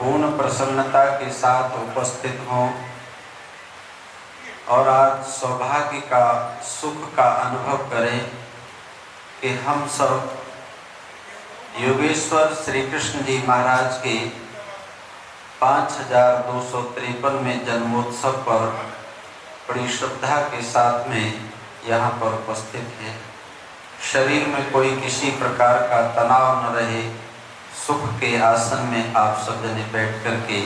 पूर्ण प्रसन्नता के साथ उपस्थित हों और आज सौभाग्य का सुख का अनुभव करें कि हम सब योगेश्वर श्री कृष्ण जी महाराज के 5253वें जन्मोत्सव पर बड़ी श्रद्धा के साथ में यहाँ पर उपस्थित है। शरीर में कोई किसी प्रकार का तनाव न रहे, सुख के आसन में आप सब जने बैठ करके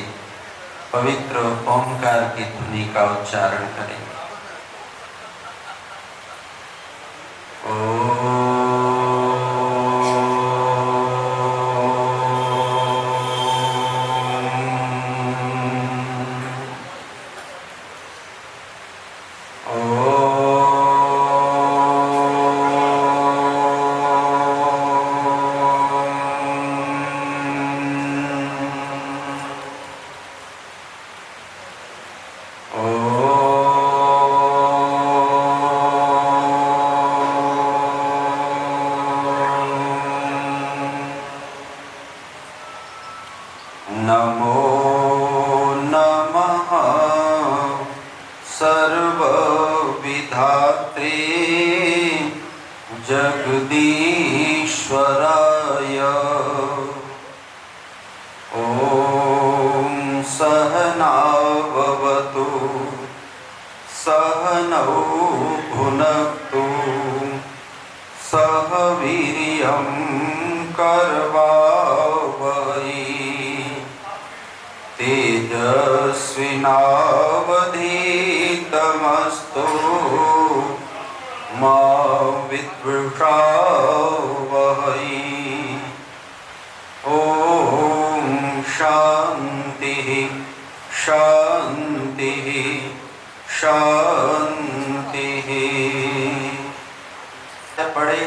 पवित्र ओंकार की ध्वनि का उच्चारण करें। तेजस्विनावधीतमस्तु मा विद्विषावहै। ओम शांति शांति शांति। बड़े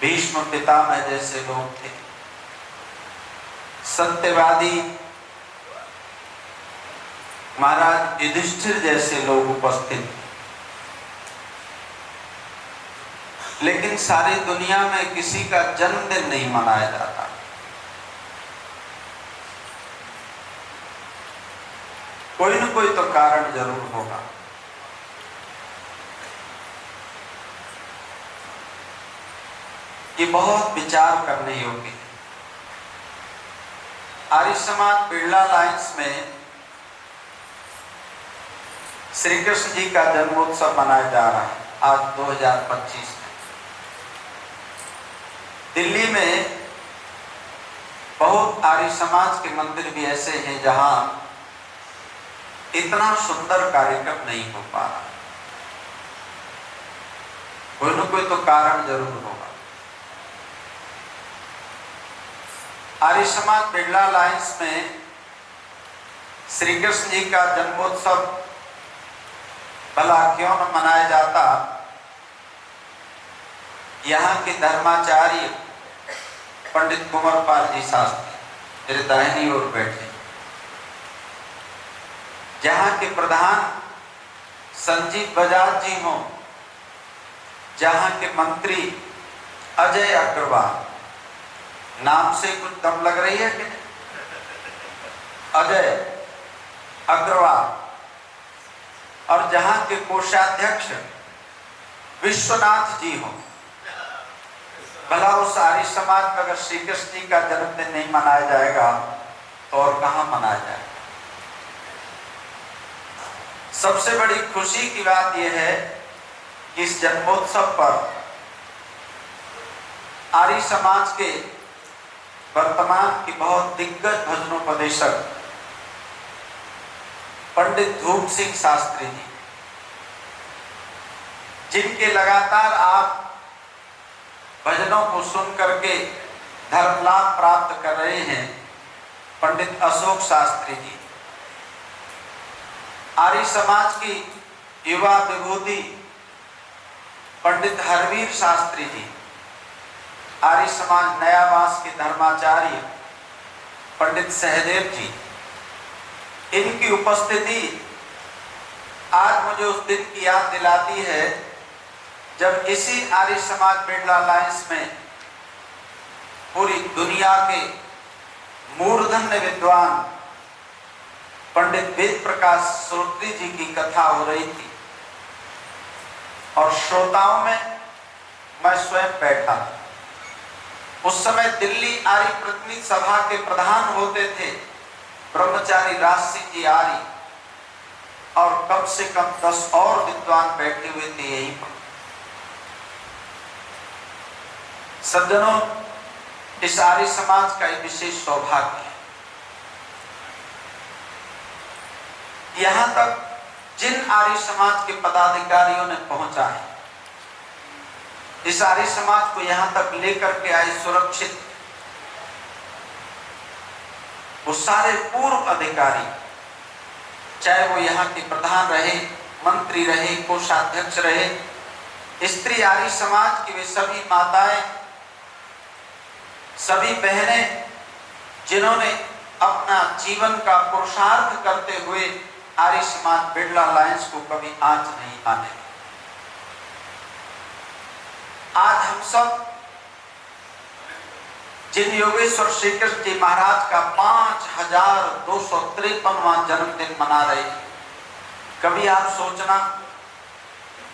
भीष्म पितामह जैसे लोग थे, सत्यवादी महाराज युधिष्ठिर जैसे लोग उपस्थित, लेकिन सारी दुनिया में किसी का जन्मदिन नहीं मनाया जाता। कोई न कोई तो कारण जरूर होगा। ये बहुत विचार करने योग्य है। आर्य समाज बिरला लाइन्स में श्री कृष्ण जी का जन्मोत्सव मनाया जा रहा है आज 2025 में। दिल्ली में बहुत आर्य समाज के मंदिर भी ऐसे हैं जहां इतना सुंदर कार्यक्रम नहीं हो पा रहा। कोई न कोई तो कारण जरूर होगा। आर्य समाज बिरला लाइन्स में श्री कृष्ण जी का जन्मोत्सव भला क्यों न मनाया जाता। यहाँ के धर्माचार्य पंडित कुंवरपाल जी शास्त्री मेरे दाहिनी ओर बैठे, जहाँ के प्रधान संजीव बजाज जी हों, जहाँ के मंत्री अजय अग्रवाल, नाम से कुछ दम लग रही है कि अजय अग्रवाल, और जहां के कोषाध्यक्ष विश्वनाथ जी हो। भला उस आर्य समाज में अगर श्री कृष्ण जी का जन्मदिन नहीं मनाया जाएगा तो और कहां मनाया जाएगा। सबसे बड़ी खुशी की बात यह है कि इस जन्मोत्सव पर आर्य समाज के वर्तमान की बहुत दिग्गज भजनोपदेशक पंडित धूप सिंह शास्त्री जी, जिनके लगातार आप भजनों को सुन करके धर्म लाभ प्राप्त कर रहे हैं, पंडित अशोक शास्त्री जी, आर्य समाज की युवा विभूति पंडित हरवीर शास्त्री जी, आर्य समाज नयावास के धर्माचार्य पंडित सहदेव जी, इनकी उपस्थिति आज मुझे उस दिन की याद दिलाती है जब इसी आर्य समाज बिरला लाइन्स में पूरी दुनिया के मूर्धन्य विद्वान पंडित वेद प्रकाश श्रोत्री जी की कथा हो रही थी और श्रोताओं में मैं स्वयं बैठा। उस समय दिल्ली आर्य प्रतिनिधि सभा के प्रधान होते थे ब्रह्मचारी राजसिंह जी आर्य, और कम से कम 10 और विद्वान बैठे हुए थे यहीं पर। सज्जनों, इस आर्य समाज का एक विशेष सौभाग्य है। यहां तक जिन आर्य समाज के पदाधिकारियों ने पहुंचा है, इस आर्य समाज को यहां तक लेकर के आए सुरक्षित, वो सारे पूर्व अधिकारी, चाहे वो यहाँ के प्रधान रहे, मंत्री रहे, कोषाध्यक्ष रहे, स्त्री आर्य समाज की वे सभी माताएं, सभी बहनें, जिन्होंने अपना जीवन का पुरुषार्थ करते हुए आर्य समाज बिरला लायंस को कभी आंच नहीं आने दी। आज हम सब जिन योगेश्वर श्री कृष्ण जी महाराज का 5253वां जन्मदिन मना रहे हैं, कभी आप सोचना,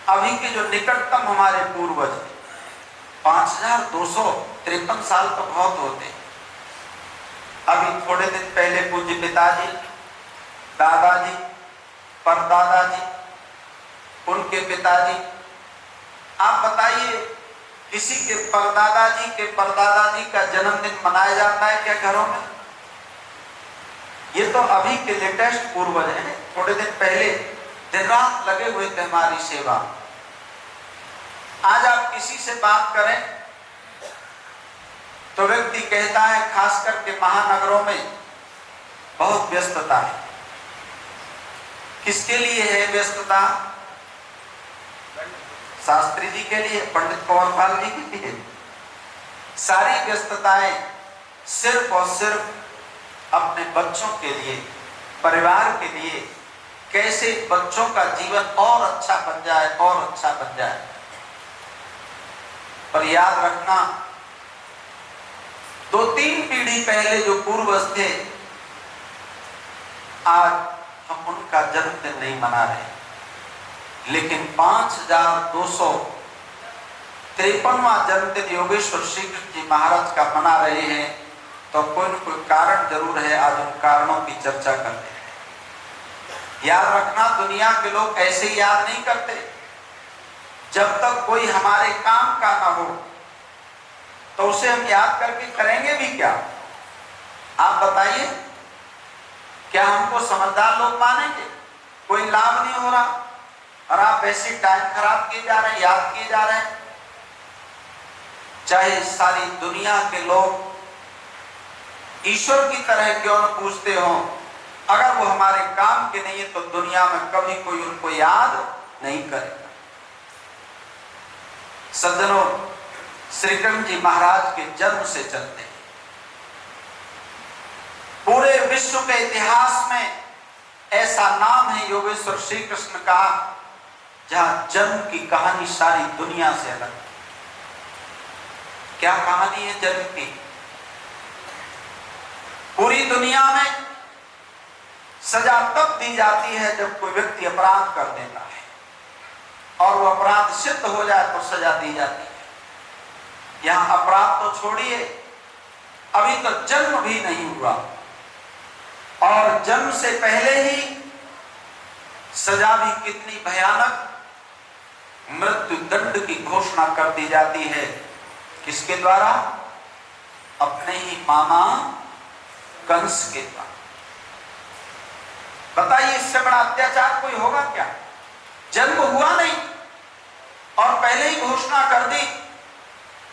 अभी के जो निकटतम हमारे पूर्वज 5253 साल तो बहुत होते। अभी थोड़े दिन पहले पूज्य पिताजी, दादाजी, परदादाजी, उनके पिताजी, आप बताइए किसी के परदादाजी के परदादाजी का जन्मदिन मनाया जाता है क्या घरों में? ये तो अभी के लेटेस्ट पूर्वज हैं, थोड़े दिन पहले दिन रात लगे हुए थे हमारी सेवा। आज आप किसी से बात करें तो व्यक्ति कहता है, खास करके महानगरों में बहुत व्यस्तता है। किसके लिए है व्यस्तता? शास्त्री जी के लिए, पंडित कंवरपाल जी के लिए। सारी व्यस्तताएं सिर्फ और सिर्फ अपने बच्चों के लिए, परिवार के लिए, कैसे बच्चों का जीवन और अच्छा बन जाए, और अच्छा बन जाए। पर याद रखना, 2-3 पीढ़ी पहले जो पूर्वज थे, आज हम उनका जन्मदिन नहीं मना रहे, लेकिन 5253वां जन्मदिन योगेश्वर श्री कृष्ण जी महाराज का मना रहे हैं, तो कोई न कोई कारण जरूर है। आज उन कारणों की चर्चा करते हैं। याद रखना, दुनिया के लोग ऐसे ही याद नहीं करते। जब तक कोई हमारे काम का ना हो तो उसे हम याद करके करेंगे भी क्या? आप बताइए, क्या हमको समझदार लोग मानेंगे? कोई लाभ नहीं हो रहा और आप ऐसे टाइम खराब किए जा रहे हैं, याद किए जा रहे हैं। चाहे सारी दुनिया के लोग ईश्वर की तरह क्यों न पूछते हो, अगर वो हमारे काम के नहीं है तो दुनिया में कभी कोई उनको याद नहीं करेगा। सज्जनों, श्री कृष्ण जी महाराज के जन्म से चलते हैं। पूरे विश्व के इतिहास में ऐसा नाम है योगेश्वर श्री कृष्ण का, जहां जन्म की कहानी सारी दुनिया से अलग है। क्या कहानी है जन्म की? पूरी दुनिया में सजा तब दी जाती है जब कोई व्यक्ति अपराध कर देता है और वो अपराध सिद्ध हो जाए तो सजा दी जाती है। यहां अपराध तो छोड़िए, अभी तो जन्म भी नहीं हुआ और जन्म से पहले ही सजा भी कितनी भयानक, मृत्यु दंड की घोषणा कर दी जाती है। किसके द्वारा? अपने ही मामा कंस के द्वारा। बताइए, इससे बड़ा अत्याचार कोई होगा क्या? जन्म हुआ नहीं और पहले ही घोषणा कर दी,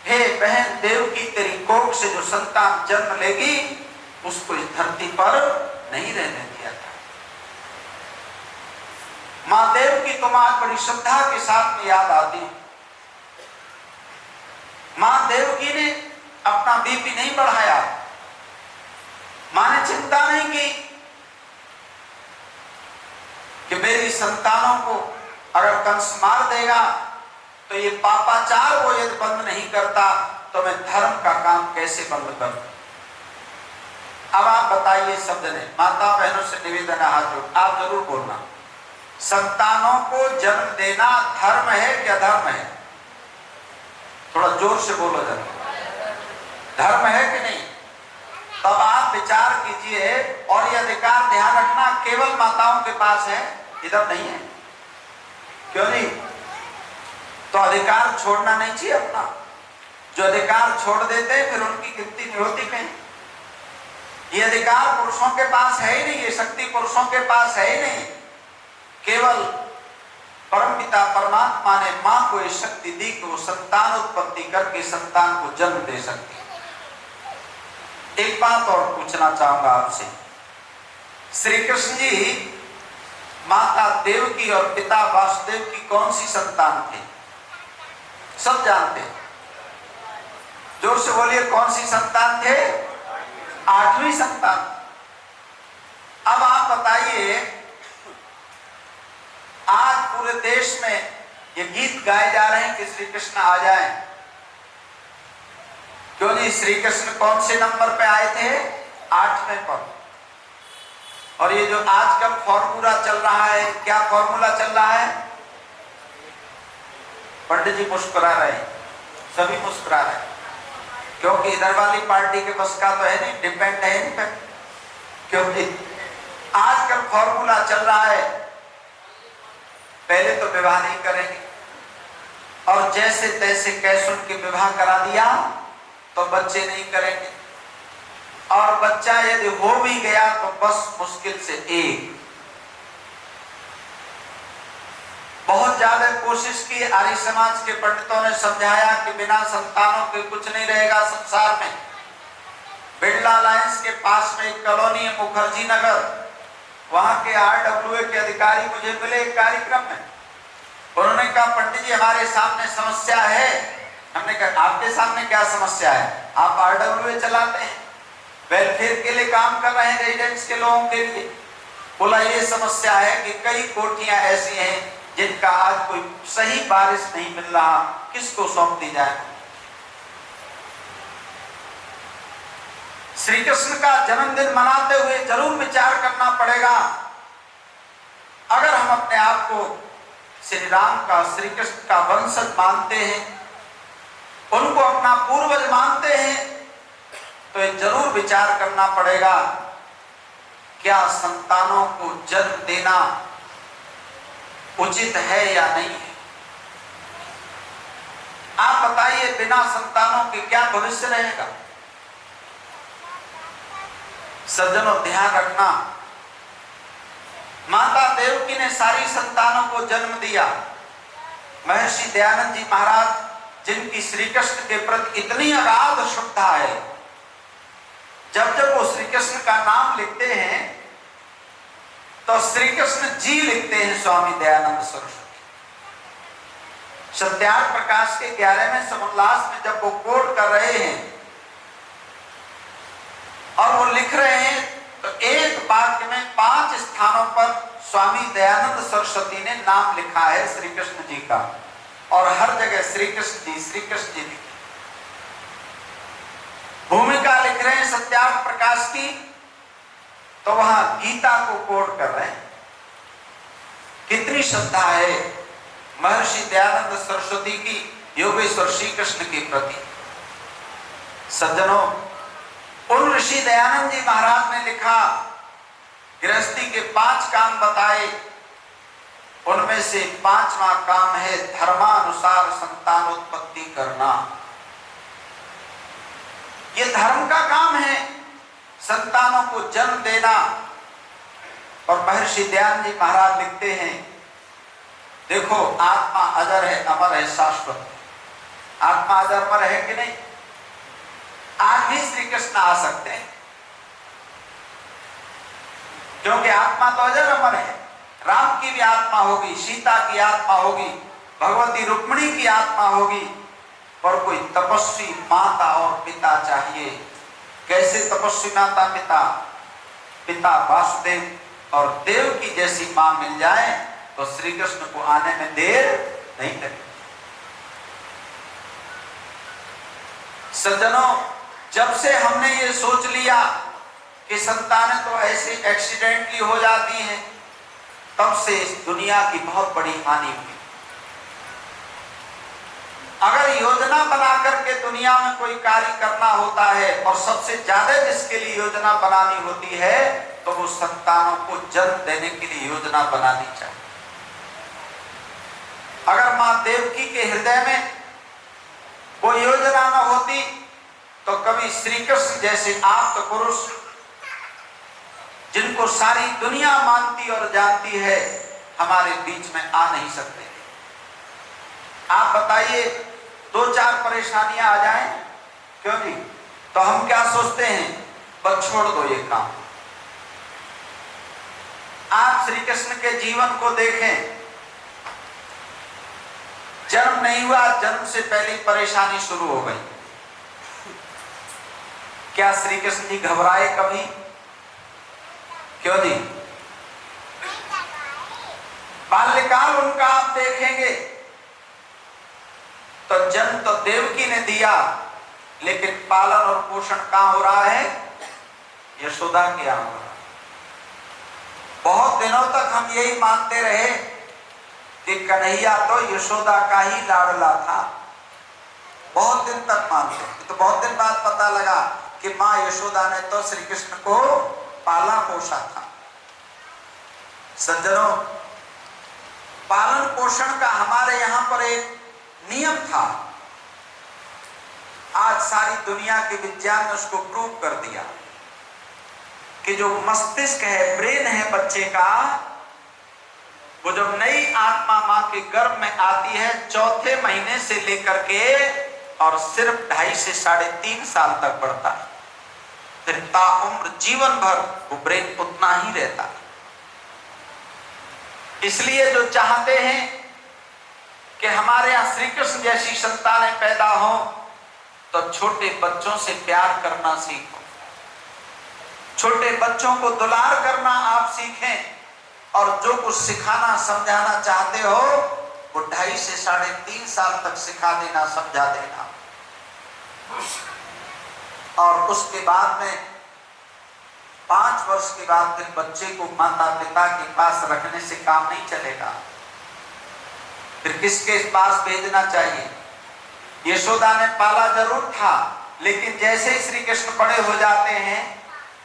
हे बहन देवकी, तेरी कोख से जो संतान जन्म लेगी उसको इस धरती पर नहीं रहने दिया था। मां देवकी तुम आज बड़ी श्रद्धा के साथ में याद आती हूं। मां देवकी ने अपना बीपी नहीं बढ़ाया, मां ने चिंता नहीं की कि मेरी संतानों को अगर कंस मार देगा तो ये पापाचार को यदि बंद नहीं करता तो मैं धर्म का काम कैसे बंद करूं। अब आप बताइए सब जने, माता बहनों से निवेदन है, हाथ जोड़, आप जरूर बोलना, संतानों को जन्म देना धर्म है कि अधर्म है? थोड़ा जोर से बोलो जरा, धर्म है कि नहीं? तब आप विचार कीजिए, और ये अधिकार ध्यान रखना केवल माताओं के पास है, इधर नहीं है। क्यों नहीं? तो अधिकार छोड़ना नहीं चाहिए अपना। जो अधिकार छोड़ देते हैं फिर उनकी गिनती नहीं होती कहीं। ये अधिकार पुरुषों के पास है ही नहीं, ये शक्ति पुरुषों के पास है ही नहीं। केवल परमपिता परमात्मा ने मां को ये शक्ति दी कि वो संतान उत्पत्ति करके संतान को जन्म दे सकती है। एक बात और पूछना चाहूंगा आपसे, श्री कृष्ण जी माता देवकी और पिता वासुदेव की कौन सी संतान थे? सब जानते हैं, जोर से बोलिए, कौन सी संतान थे? 8वीं संतान। अब आप बताइए, आज पूरे देश में ये गीत गाए जा रहे हैं कि श्री कृष्ण आ जाए। क्यों जी? श्री कृष्ण कौन से नंबर पे आए थे? 8वें पर। और ये जो आजकल फॉर्मूला चल रहा है, क्या फॉर्मूला चल रहा है? पंडित जी मुस्कुरा रहे हैं, सभी मुस्कुरा रहे हैं, क्योंकि इधर वाली पार्टी के बस का तो है नहीं, डिपेंड है इन पे। क्योंकि आजकल फॉर्मूला चल रहा है, पहले तो विवाह नहीं करेंगे और जैसे तैसे कैसे उनके विवाह करा दिया तो बच्चे नहीं करेंगे, और बच्चा यदि हो भी गया तो बस मुश्किल से एक। बहुत ज्यादा कोशिश की, आर्य समाज के पंडितों ने समझाया कि बिना संतानों के कुछ नहीं रहेगा संसार में। बिरला लाइंस के पास में एक कॉलोनी है मुखर्जी नगर, वहां के RWA के अधिकारी मुझे मिले एक कार्यक्रम में। उन्होंने कहा, पंडित जी हमारे सामने समस्या है। हमने कहा, आपके सामने क्या समस्या है? आप RWA चलाते हैं, वेलफेयर के लिए काम कर रहे हैं, रेजिडेंट्स के लोगों के लिए। बोला, ये समस्या है कि कई कोठियां ऐसी हैं जिनका आज कोई सही बारिश नहीं मिल रहा, किसको सौंप दी जाए? श्री कृष्ण का जन्मदिन मनाते हुए जरूर विचार करना पड़ेगा। अगर हम अपने आप को श्री राम का, श्री कृष्ण का वंशज मानते हैं, उनको अपना पूर्वज मानते हैं, तो ये जरूर विचार करना पड़ेगा, क्या संतानों को जन्म देना उचित है या नहीं है? आप बताइए, बिना संतानों के क्या भविष्य रहेगा? सज्जनों, ध्यान रखना, माता देवकी ने सारी संतानों को जन्म दिया। महर्षि दयानंद जी महाराज, जिनकी श्री कृष्ण के प्रति इतनी अगाध श्रद्धा है, जब जब वो श्री कृष्ण का नाम लिखते हैं तो श्री कृष्ण जी लिखते हैं स्वामी दयानंद सरस्वती। सत्यार्थ प्रकाश के 11वें समोल्लास में जब वो कोट कर रहे हैं और वो लिख रहे हैं, तो एक वाक्य में 5 स्थानों पर स्वामी दयानंद सरस्वती ने नाम लिखा है श्री कृष्ण जी का, और हर जगह श्री कृष्ण जी लिखे। भूमिका लिख रहे हैं सत्यार्थ प्रकाश की, तो वहां गीता को कोट कर रहे हैं। कितनी श्रद्धा है महर्षि दयानंद सरस्वती की योगेश्वर श्री कृष्ण के प्रति। सज्जनों, उन ऋषि दयानंद जी महाराज ने लिखा, गृहस्थी के 5 काम बताए, उनमें से 5वां काम है धर्मानुसार संतानोत्पत्ति करना। ये धर्म का काम है, संतानों को जन्म देना। और महर्षि दयानंद जी महाराज लिखते हैं, देखो आत्मा अजर है, अमर है, शाश्वत। आत्मा अजर अमर है कि नहीं? आज भी श्री कृष्ण आ सकते हैं, क्योंकि आत्मा तो अजर अमर है। राम की भी आत्मा होगी, सीता की आत्मा होगी, भगवती रुक्मिणी की आत्मा होगी, पर कोई तपस्वी माता और पिता चाहिए। कैसे तपस्वी माता पिता? पिता वासुदेव और देव की जैसी मां मिल जाए तो श्री कृष्ण को आने में देर नहीं लगेगी। सज्जनों, जब से हमने ये सोच लिया कि संतानें तो ऐसे एक्सीडेंटली हो जाती हैं, तब से इस दुनिया की बहुत बड़ी हानि हुई। अगर योजना बना करके दुनिया में कोई कार्य करना होता है और सबसे ज्यादा जिसके लिए योजना बनानी होती है तो वो संतानों को जन्म देने के लिए योजना बनानी चाहिए। अगर मां देवकी के हृदय में वो योजना न होती तो कभी श्री कृष्ण जैसे आप्त पुरुष, जिनको सारी दुनिया मानती और जानती है, हमारे बीच में आ नहीं सकते। आप बताइए, 2-4 परेशानियां आ जाएं, क्यों नहीं, तो हम क्या सोचते हैं, बस छोड़ दो ये काम। आप श्री कृष्ण के जीवन को देखें, जन्म नहीं हुआ, जन्म से पहले परेशानी शुरू हो गई। क्या श्री कृष्ण जी घबराए कभी? क्यों नहीं? बाल्यकाल उनका आप देखेंगे तो जन्म तो देवकी ने दिया, लेकिन पालन और पोषण कहां हो रहा है? यशोदा के यहां हो रहा है। बहुत दिनों तक हम यही मानते रहे कि कन्हैया तो यशोदा का ही लाडला था। बहुत दिन तक मानते, तो बहुत दिन बाद पता लगा कि मां यशोदा ने तो श्री कृष्ण को पाला पोषा था। सज्जनों, पालन पोषण का हमारे यहां पर एक नियम था। आज सारी दुनिया के विज्ञान ने उसको प्रूव कर दिया कि जो मस्तिष्क है, ब्रेन है बच्चे का, वो जब नई आत्मा मां के गर्भ में आती है, 4थे महीने से लेकर के और सिर्फ 2.5 से 3.5 साल तक बढ़ता है। फिर ताउम्र जीवन भर वो ब्रेन उतना ही रहता है। इसलिए जो चाहते हैं कि हमारे यहां श्री कृष्ण जैसी संतानें पैदा हो, तो छोटे बच्चों से प्यार करना सीखो, छोटे बच्चों को दुलार करना आप सीखें, और जो कुछ सिखाना समझाना चाहते हो वो 2.5 से 3.5 साल तक सिखा देना, समझा देना। और उसके बाद में 5 वर्ष के बाद फिर बच्चे को माता पिता के पास रखने से काम नहीं चलेगा। फिर किसके पास भेजना चाहिए? यशोदा ने पाला जरूर था, लेकिन जैसे ही श्री कृष्ण बड़े हो जाते हैं,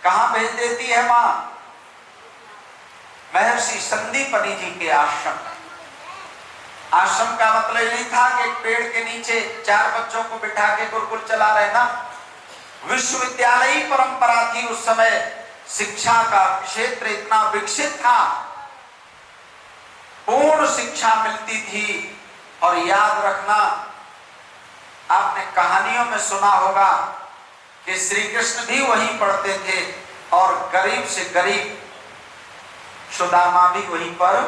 कहां भेज देती है मां? महर्षि संदीपनी जी के आश्रम। आश्रम का मतलब नहीं था कि पेड़ के नीचे 4 बच्चों को बिठा के गुरुकुल चला रहे ना। विश्वविद्यालयी परंपरा थी उस समय, शिक्षा का क्षेत्र इतना विकसित था, पूर्ण शिक्षा मिलती थी। और याद रखना, आपने कहानियों में सुना होगा कि श्री कृष्ण भी वहीं पढ़ते थे और गरीब से गरीब सुदामा भी वहीं पर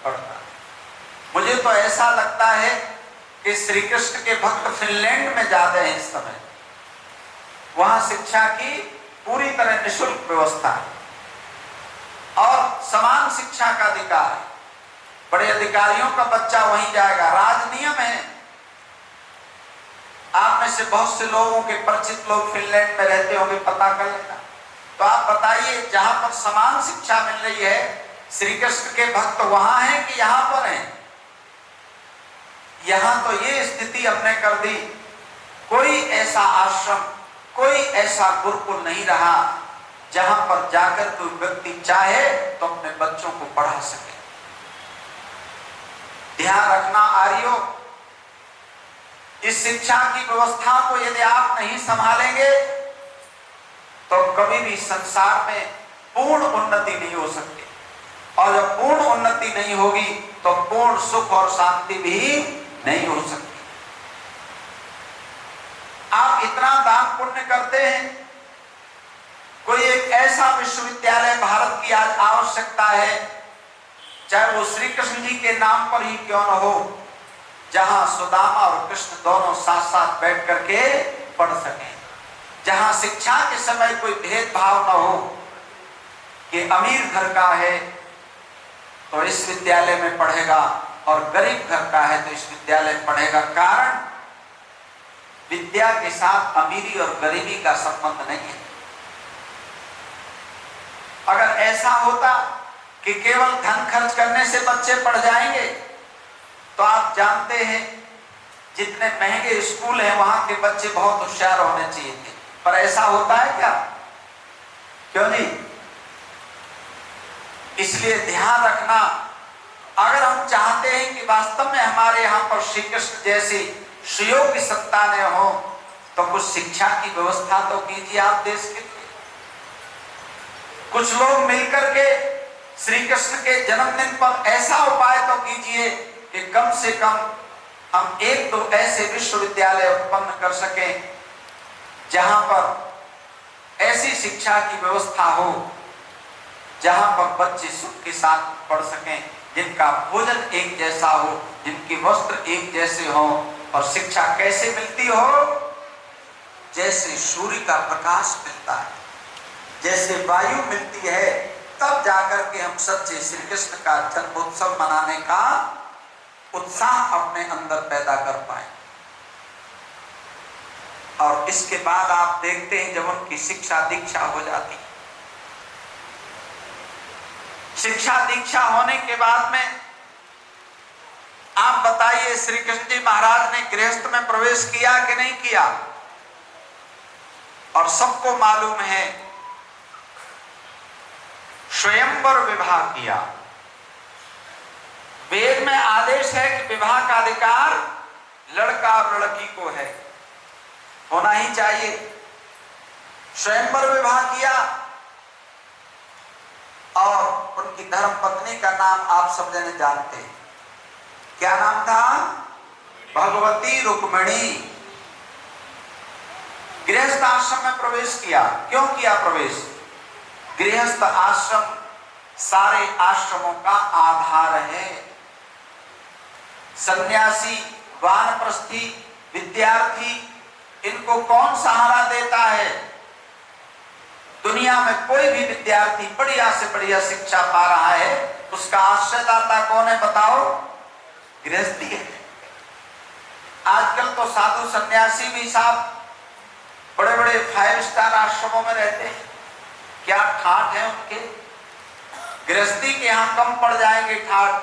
पढ़ता। मुझे तो ऐसा लगता है कि श्री कृष्ण के भक्त फिनलैंड में ज्यादा हैं इस समय। वहां शिक्षा की पूरी तरह निःशुल्क व्यवस्था है और समान शिक्षा का अधिकार है। बड़े अधिकारियों का बच्चा वहीं जाएगा, राज नियम है। आप में से बहुत से लोगों के परिचित लोग फिनलैंड में रहते होंगे, पता कर लेना। तो आप बताइए, जहां पर समान शिक्षा मिल रही है, श्री कृष्ण के भक्त वहां हैं कि यहां पर हैं? यहां तो ये स्थिति हमने कर दी, कोई ऐसा आश्रम, कोई ऐसा गुरुकुल नहीं रहा जहां पर जाकर कोई व्यक्ति चाहे तो अपने बच्चों को पढ़ा सके। ध्यान रखना आर्यों, इस शिक्षा की व्यवस्था को यदि आप नहीं संभालेंगे तो कभी भी संसार में पूर्ण उन्नति नहीं हो सकती, और जब पूर्ण उन्नति नहीं होगी तो पूर्ण सुख और शांति भी नहीं हो सकती। आप इतना दान पुण्य करते हैं, कोई एक ऐसा विश्वविद्यालय भारत की आज आवश्यकता है, चाहे वो श्री कृष्ण जी के नाम पर ही क्यों न हो, जहां सुदामा और कृष्ण दोनों साथ साथ बैठ करके पढ़ सकें, जहां शिक्षा के समय कोई भेदभाव न हो कि अमीर घर का है तो इस विद्यालय में पढ़ेगा और गरीब घर का है तो इस विद्यालय में पढ़ेगा। कारण विद्या के साथ अमीरी और गरीबी का संबंध नहीं है। ऐसा होता कि केवल धन खर्च करने से बच्चे पढ़ जाएंगे, तो आप जानते हैं जितने महंगे स्कूल हैं वहां के बच्चे बहुत होशियार होने चाहिए थे, पर ऐसा होता है क्या? क्यों नहीं? इसलिए ध्यान रखना, अगर हम चाहते हैं कि वास्तव में हमारे यहाँ पर श्री कृष्ण जैसी सुयोग्य संतानें हो, तो कुछ शिक्षा की व्यवस्था तो कीजिए आप देश के लिए। कुछ लोग मिलकर के श्री कृष्ण के जन्मदिन पर ऐसा उपाय तो कीजिए कि कम से कम हम एक दो ऐसे विश्वविद्यालय उत्पन्न कर सकें जहां पर ऐसी शिक्षा की व्यवस्था हो जहां पर बच्चे सुख के साथ पढ़ सकें, जिनका भोजन एक जैसा हो, जिनके वस्त्र एक जैसे हो, और शिक्षा कैसे मिलती हो? जैसे सूर्य का प्रकाश मिलता है, जैसे वायु मिलती है, तब जाकर के हम सच्चे श्री कृष्ण का जन्मोत्सव मनाने का उत्साह अपने अंदर पैदा कर पाए। और इसके बाद आप देखते हैं जब उनकी शिक्षा दीक्षा हो जाती, शिक्षा दीक्षा होने के बाद में आप बताइए श्री कृष्ण जी महाराज ने गृहस्थ में प्रवेश किया कि नहीं किया? और सबको मालूम है स्वयंवर विवाह किया। वेद में आदेश है कि विवाह का अधिकार लड़का और लड़की को है, होना ही चाहिए। स्वयंवर विवाह किया और उनकी धर्म पत्नी का नाम आप सब जने जानते हैं, क्या नाम था? भगवती रुक्मिणी। गृहस्थ आश्रम में प्रवेश किया। क्यों किया प्रवेश? गृहस्थ आश्रम सारे आश्रमों का आधार है। सन्यासी, वानप्रस्थी, विद्यार्थी, इनको कौन सहारा देता है? दुनिया में कोई भी विद्यार्थी बढ़िया से बढ़िया शिक्षा पा रहा है, उसका आश्रयदाता कौन है बताओ? गृहस्थी है। आजकल तो साधु सन्यासी भी साहब बड़े बड़े 5 स्टार आश्रमों में रहते हैं, क्या ठाठ है उनके। गृहस्थी के यहाँ कम पड़ जाएंगे ठाठ,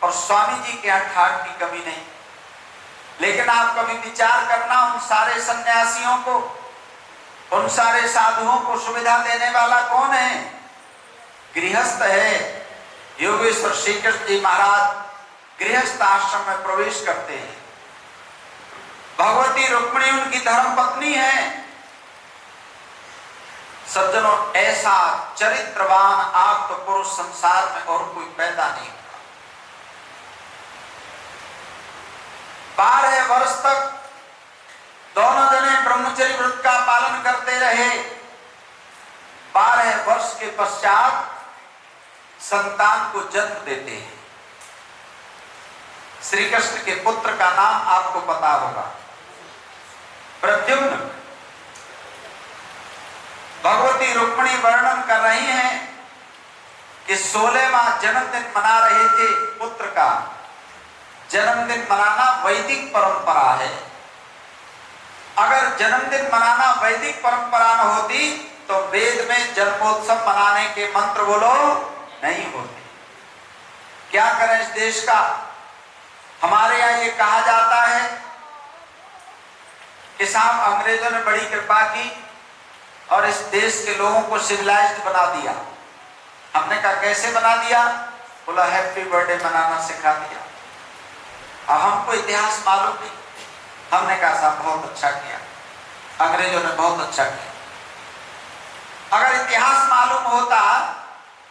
और स्वामी जी के यहाँ ठाठ की कमी नहीं। लेकिन आप कभी विचार करना, उन सारे सन्यासियों को, उन सारे साधुओं को सुविधा देने वाला कौन है? गृहस्थ है। योगेश्वर श्री कृष्ण जी महाराज गृहस्थ आश्रम में प्रवेश करते हैं। भगवती रुक्मिणी उनकी धर्म पत्नी है। सज्जनों, ऐसा चरित्रवान आप तो पुरुष संसार में और कोई पैदा नहीं हुआ। 12 वर्ष तक दोनों जने ब्रह्मचर्य व्रत का पालन करते रहे। 12 वर्ष के पश्चात संतान को जन्म देते हैं। श्री कृष्ण के पुत्र का नाम आपको पता होगा, प्रद्युम्न। भगवती रुक्मिणी वर्णन कर रही हैं कि 16वां जन्मदिन मना रहे थे पुत्र का। जन्मदिन मनाना वैदिक परंपरा है। अगर जन्मदिन मनाना वैदिक परंपरा न होती तो वेद में जन्मोत्सव मनाने के मंत्र बोलो नहीं होते। क्या करें इस देश का? हमारे यहाँ ये कहा जाता है कि साहब अंग्रेजों ने बड़ी कृपा की और इस देश के लोगों को सिविलाइज्ड बना दिया। हमने कहा कैसे बना दिया? बोला हैप्पी बर्थडे मनाना सिखा दिया। अब हमको इतिहास मालूम नहीं। हमने कहा साहब बहुत अच्छा किया, अंग्रेजों ने बहुत अच्छा किया। अगर इतिहास मालूम होता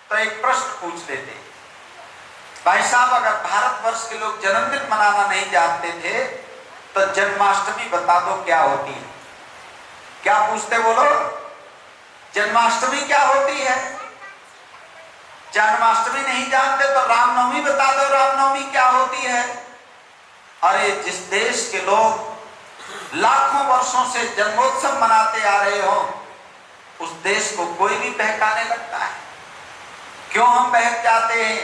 तो एक प्रश्न पूछ लेते, भाई साहब अगर भारतवर्ष के लोग जन्मदिन मनाना नहीं जानते थे तो जन्माष्टमी बता दो क्या होती है। क्या पूछते बोलो? जन्माष्टमी क्या होती है? जन्माष्टमी नहीं जानते तो रामनवमी बता दो, रामनवमी क्या होती है। अरे जिस देश के लोग लाखों वर्षों से जन्मोत्सव मनाते आ रहे हो, उस देश को कोई भी बहकाने लगता है। क्यों हम बहक जाते हैं?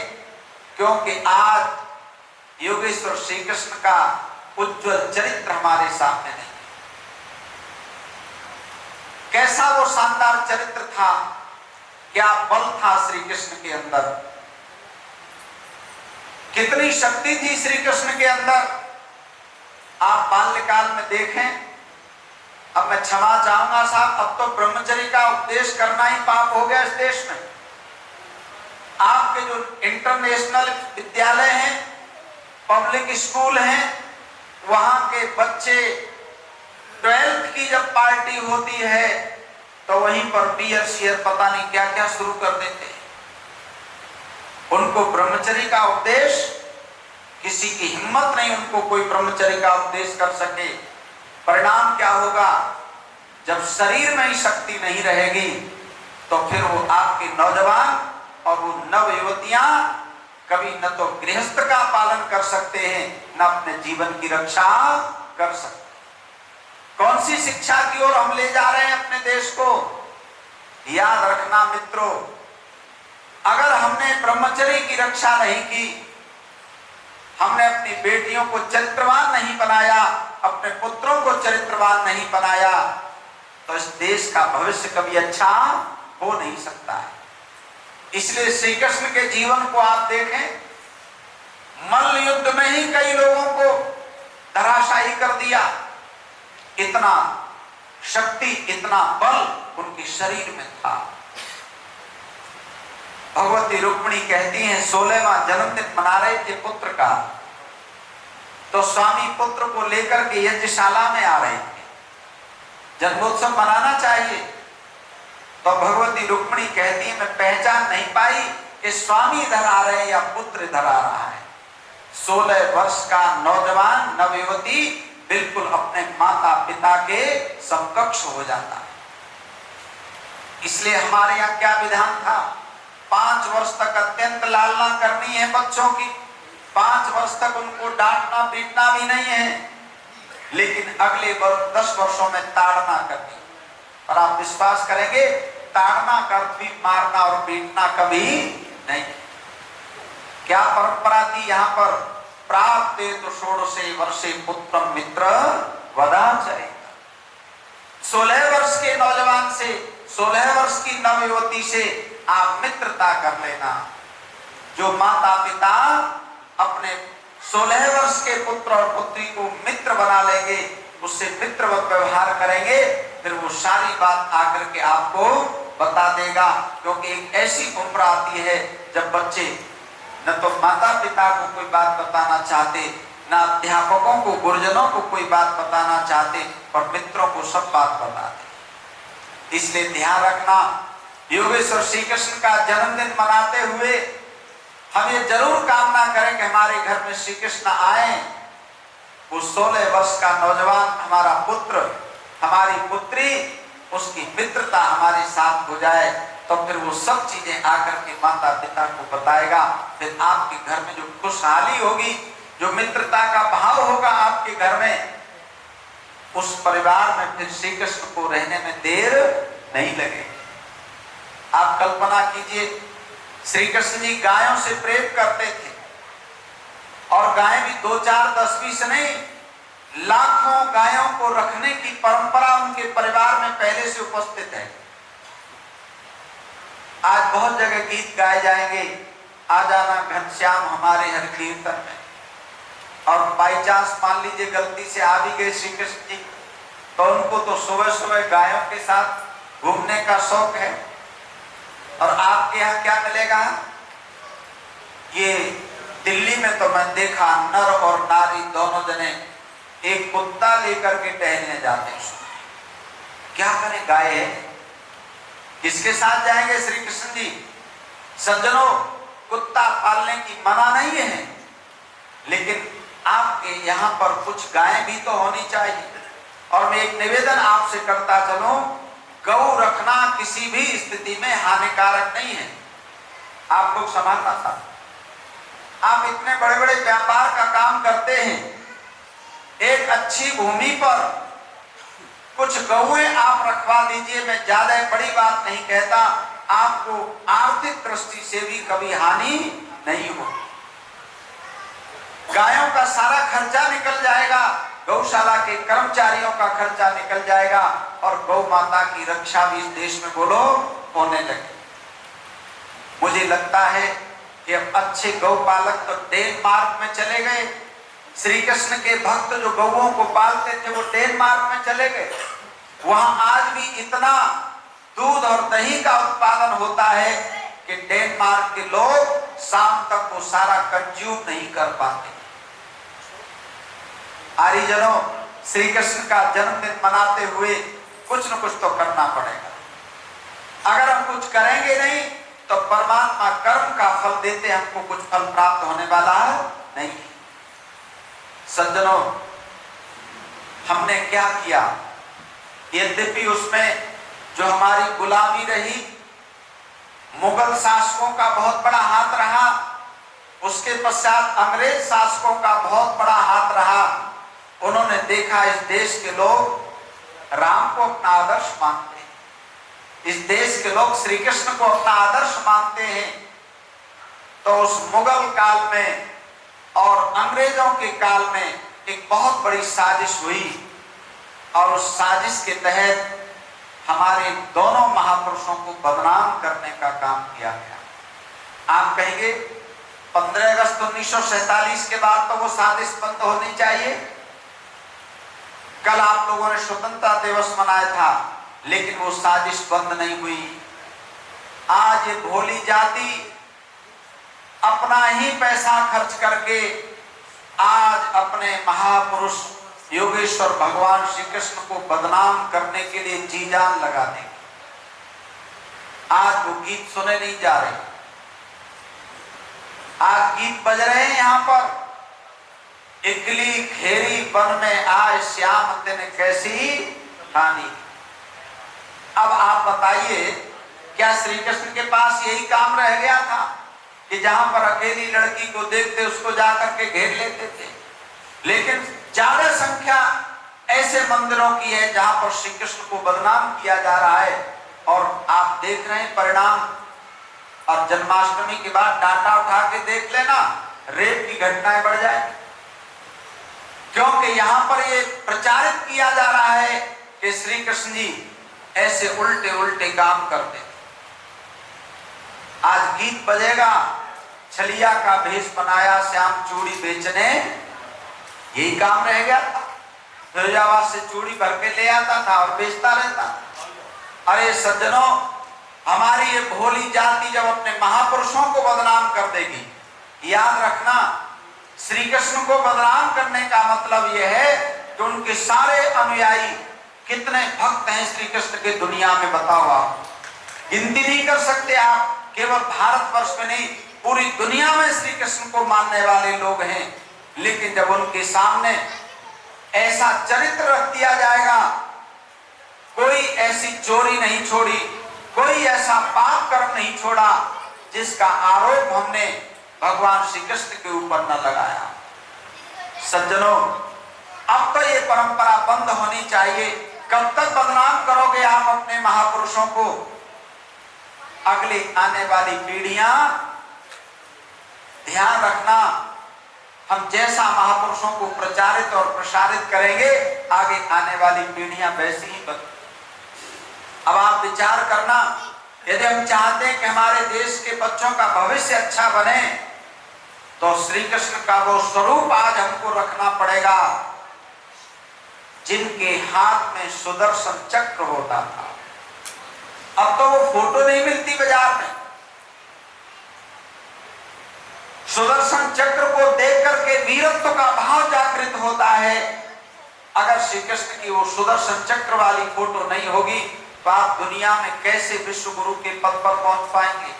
क्योंकि आज योगेश्वर श्री कृष्ण का उज्जवल चरित्र हमारे सामने नहीं। कैसा वो शानदार चरित्र था क्या बल था श्री कृष्ण के अंदर, कितनी शक्ति थी श्री कृष्ण के अंदर। आप बाल्यकाल में देखें, अब मैं क्षमा चाहूंगा साहब, अब तो ब्रह्मचर्य का उपदेश करना ही पाप हो गया इस देश में। आपके जो इंटरनेशनल विद्यालय हैं, पब्लिक स्कूल हैं, वहां के बच्चे 12th की जब पार्टी होती है तो वहीं पर बियर शियर पता नहीं क्या क्या शुरू कर देते हैं। उनको ब्रह्मचर्य का उपदेश, किसी की हिम्मत नहीं उनको कोई ब्रह्मचर्य का उपदेश कर सके। परिणाम क्या होगा, जब शरीर में ही शक्ति नहीं रहेगी तो फिर वो आपके नौजवान और वो नव युवतियां कभी न तो गृहस्थ का पालन कर सकते हैं, न अपने जीवन की रक्षा कर सकते। कौन सी शिक्षा की ओर हम ले जा रहे हैं अपने देश को। याद रखना मित्रों, अगर हमने ब्रह्मचर्य की रक्षा नहीं की, हमने अपनी बेटियों को चरित्रवान नहीं बनाया, अपने पुत्रों को चरित्रवान नहीं बनाया, तो इस देश का भविष्य कभी अच्छा हो नहीं सकता है। इसलिए श्री कृष्ण के जीवन को आप देखें, मल्ल युद्ध में ही कई लोगों को धराशायी कर दिया। इतना शक्ति, इतना बल उनके शरीर में था। भगवती रुक्मिणी कहती हैं 16वां जन्मदिन मना रहे थे पुत्र का, तो स्वामी पुत्र को लेकर के यज्ञशाला में आ रहे थे। जन्मोत्सव मनाना चाहिए, तो भगवती रुक्मिणी कहती है मैं पहचान नहीं पाई कि स्वामी इधर आ रहे हैं या पुत्र इधर आ रहा है। 16 वर्ष का नौजवान नवयुवती बिल्कुल अपने माता पिता के समकक्ष हो जाता है। इसलिए हमारे यहाँ क्या विधान था, 5 वर्ष तक अत्यंत लालना करनी है बच्चों की, 5 वर्ष तक उनको डांटना पीटना भी नहीं है, लेकिन अगले 10 वर्षों में ताड़ना करनी। और आप विश्वास करेंगे, ताड़ना कर भी मारना और पीटना कभी नहीं। क्या परंपरा थी यहाँ पर, प्राप्ते तो 16 वर्षे पुत्र मित्र वदाचरेगा। 16 वर्ष के नौजवान से, 16 वर्ष की नवयुवती से आप मित्रता कर लेना। जो माता पिता अपने 16 वर्ष के पुत्र और पुत्री को मित्र बना लेंगे, उससे मित्रवत व्यवहार करेंगे, फिर वो सारी बात आकर के आपको बता देगा। क्योंकि एक ऐसी उम्र आती है जब बच्चे न तो माता पिता को कोई बात बताना चाहते, न अध्यापकों को, गुरुजनों को कोई बात बताना चाहते, और मित्रों को सब बात बताते। इसलिए ध्यान रखना, योगेश्वर श्री कृष्ण का जन्मदिन मनाते हुए हम ये जरूर कामना करें कि हमारे घर में श्री कृष्ण आए। वो 16 वर्ष का नौजवान हमारा पुत्र, हमारी पुत्री, उसकी मित्रता हमारे साथ हो जाए, तो फिर वो सब चीजें आकर के माता पिता को बताएगा। फिर आपके घर में जो खुशहाली होगी, जो मित्रता का भाव होगा आपके घर में, उस परिवार में फिर श्री कृष्ण को रहने में देर नहीं लगेगी। आप कल्पना कीजिए, श्री कृष्ण जी गायों से प्रेम करते थे, और गायें भी 2, 4, 10, 20 नहीं, लाखों गायों को रखने की परंपरा उनके परिवार में पहले से उपस्थित है। आज बहुत जगह गीत गाए जाएंगे, आ जाना घनश्याम हमारे हर कीर्तन में, और बाई चांस मान लीजिए गलती से आ भी गए श्री कृष्ण जी, तो उनको तो सुबह सुबह गायों के साथ घूमने का शौक है। और आपके यहाँ क्या मिलेगा, ये दिल्ली में तो मैं देखा, नर और नारी दोनों जने एक कुत्ता लेकर के टहलने जाते हैं। क्या करें, गाय है, किसके साथ जाएंगे श्री कृष्ण जी। सज्जनों, कुत्ता पालने की मना नहीं है, लेकिन आपके यहाँ पर कुछ गायें भी तो होनी चाहिए। और मैं एक निवेदन आपसे करता चलूं, गौ रखना किसी भी स्थिति में हानिकारक नहीं है। आप लोग समझना था, आप इतने बड़े बड़े व्यापार का काम करते हैं, एक अच्छी भूमि पर कुछ गौएं आप रखवा दीजिए। मैं ज्यादा बड़ी बात नहीं कहता, आपको आर्थिक दृष्टि से भी कभी हानि नहीं हो। गायों का सारा खर्चा निकल जाएगा, गौशाला के कर्मचारियों का खर्चा निकल जाएगा, और गौ माता की रक्षा भी इस देश में बोलो होने लगे। मुझे लगता है कि अब अच्छे गौपालक तो डेनमार्क में चले गए। श्री कृष्ण के भक्त जो गौओं को पालते थे वो डेनमार्क में चले गए। वहां आज भी इतना दूध और दही का उत्पादन होता है कि डेनमार्क के लोग शाम तक वो सारा कंज्यूम नहीं कर पाते। आर्यजनों, श्री कृष्ण का जन्मदिन मनाते हुए कुछ न कुछ तो करना पड़ेगा। अगर हम कुछ करेंगे नहीं तो परमात्मा कर्म का फल देते, हमको कुछ फल प्राप्त होने वाला नहीं। सज्जनों, हमने क्या किया? यद्यपि उसमें जो हमारी गुलामी रही, मुगल शासकों का बहुत बड़ा हाथ रहा, उसके पश्चात अंग्रेज शासकों का बहुत बड़ा हाथ रहा। उन्होंने देखा इस देश के लोग राम को अपना आदर्श मानते हैं, इस देश के लोग श्री कृष्ण को अपना आदर्श मानते हैं। तो उस मुगल काल में और अंग्रेजों के काल में एक बहुत बड़ी साजिश हुई और उस साजिश के तहत हमारे दोनों महापुरुषों को बदनाम करने का काम किया गया। आप कहेंगे 15 अगस्त 1947 के बाद तो वो साजिश बंद होनी चाहिए। कल आप लोगों ने स्वतंत्रता दिवस मनाया था, लेकिन वो साजिश बंद नहीं हुई। आज ये भोली जाति अपना ही पैसा खर्च करके आज अपने महापुरुष योगेश्वर भगवान श्री कृष्ण को बदनाम करने के लिए जी जान लगा देंगे। आज वो गीत सुने नहीं जा रहे, आज गीत बज रहे हैं यहाँ पर, इकली घेरी वन में आए श्याम तेने कैसी ठानी। अब आप बताइए, क्या श्री कृष्ण के पास यही काम रह गया था कि जहां पर अकेली लड़की को देखते उसको जाकर के घेर लेते थे? लेकिन ज्यादा संख्या ऐसे मंदिरों की है जहां पर श्री कृष्ण को बदनाम किया जा रहा है, और आप देख रहे हैं परिणाम। और जन्माष्टमी के बाद डाटा उठा के देख लेना, रेप की घटनाएं बढ़ जाएंगी, क्योंकि यहां पर ये प्रचारित किया जा रहा है कि श्री कृष्ण जी ऐसे उल्टे उल्टे काम करते। आज गीत बजेगा, छलिया का भेष बनाया श्याम चूड़ी बेचने, यही काम रह गया था। फिरोजाबाद से चूड़ी भर के ले आता था और बेचता रहता। अरे सज्जनों, हमारी ये भोली जाति जब अपने महापुरुषों को बदनाम कर देगी, याद रखना, श्री कृष्ण को बदनाम करने का मतलब यह है कि उनके सारे अनुयायी, कितने भक्त हैं श्री कृष्ण के दुनिया में, बताओ आप, गिनती नहीं कर सकते आप। केवल भारतवर्ष में नहीं, पूरी दुनिया में श्री कृष्ण को मानने वाले लोग हैं। लेकिन जब उनके सामने ऐसा चरित्र रख दिया जाएगा, कोई ऐसी चोरी नहीं छोड़ी, कोई ऐसा पाप कर्म नहीं छोड़ा जिसका आरोप हमने भगवान श्री कृष्ण के ऊपर न लगाया। सज्जनों, अब तो ये परंपरा बंद होनी चाहिए। कब तक बदनाम करोगे आप अपने महापुरुषों को? अगली आने वाली पीढ़ियां, ध्यान रखना, हम जैसा महापुरुषों को प्रचारित और प्रसारित करेंगे, आगे आने वाली पीढ़ियां वैसी ही बन। अब आप विचार करना, यदि हम चाहते हैं कि हमारे देश के बच्चों का भविष्य अच्छा बने, तो श्री कृष्ण का वो स्वरूप आज हमको रखना पड़ेगा जिनके हाथ में सुदर्शन चक्र होता था। अब तो वो फोटो नहीं मिलती बाजार में। सुदर्शन चक्र को देख करके वीरत्व का भाव जागृत होता है। अगर श्री कृष्ण की वो सुदर्शन चक्र वाली फोटो नहीं होगी तो आप दुनिया में कैसे विश्व गुरु के पद पर पहुंच पाएंगे?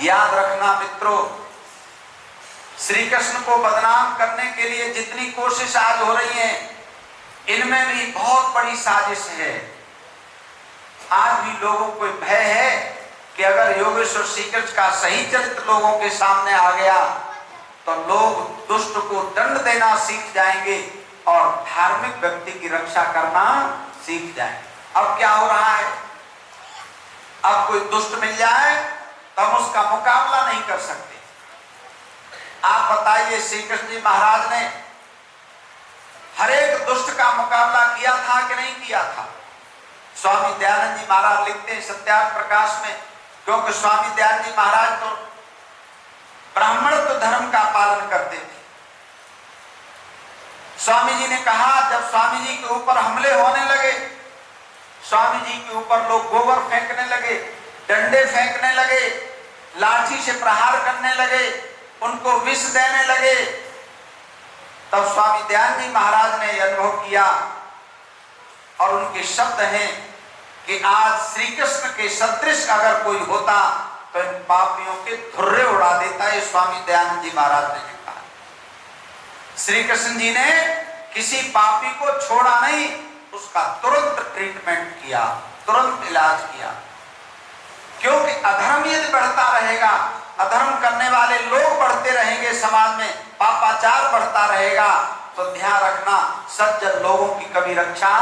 याद रखना मित्रों, श्री कृष्ण को बदनाम करने के लिए जितनी कोशिश आज हो रही है, इनमें भी बहुत बड़ी साजिश है। आज भी लोगों को भय है कि अगर योगेश्वर श्री कृष्ण का सही चरित्र लोगों के सामने आ गया तो लोग दुष्ट को दंड देना सीख जाएंगे और धार्मिक व्यक्ति की रक्षा करना सीख जाएंगे। अब क्या हो रहा है? अब कोई दुष्ट मिल जाए तो हम उसका मुकाबला नहीं कर सकते। आप बताइए, श्री कृष्ण जी महाराज ने हर एक दुष्ट का मुकाबला किया था कि नहीं किया था? स्वामी दयानंद जी महाराज लिखते हैं सत्याग्रह प्रकाश में क्योंकि स्वामी दयानंद जी महाराज तो ब्राह्मणत्व धर्म का पालन करते थे। स्वामी जी ने कहा, जब स्वामी जी के ऊपर हमले होने लगे, स्वामी जी के ऊपर लोग गोबर फेंकने लगे, डंडे फेंकने लगे, लाठी से प्रहार करने लगे, उनको विष देने लगे, तब स्वामी दयानंद जी महाराज ने अनुभव किया और उनके शब्द हैं कि आज श्री कृष्ण के सदृश अगर कोई होता तो इन पापियों के धुर्रे उड़ा देता है। स्वामी दयानंद जी महाराज ने कहा। श्री कृष्ण जी ने किसी पापी को छोड़ा नहीं, उसका तुरंत ट्रीटमेंट किया, तुरंत इलाज किया। क्योंकि अधर्म यदि बढ़ता रहेगा, अधर्म करने वाले लोग बढ़ते रहेंगे, समाज में पापाचार बढ़ता रहेगा, तो ध्यान रखना सज्जन लोगों की कभी रक्षा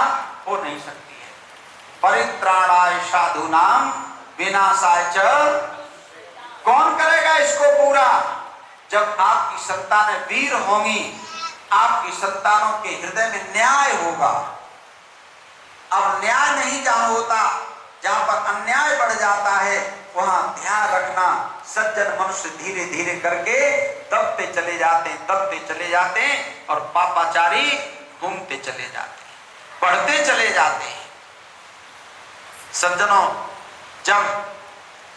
हो नहीं सकती है। परित्राणाय साधूनां विनाशाय च, कौन करेगा इसको पूरा? जब आपकी संतानें वीर होंगी, आपकी संतानों के हृदय में न्याय होगा। अब न्याय नहीं जहां होता, जहां पर अन्याय बढ़ जाता है, वहां ध्यान रखना सज्जन मनुष्य धीरे धीरे करके दबते चले जाते हैं, दबते चले जाते हैं और पापाचारी घूमते चले जाते हैं, बढ़ते चले जाते हैं। सज्जनों, जब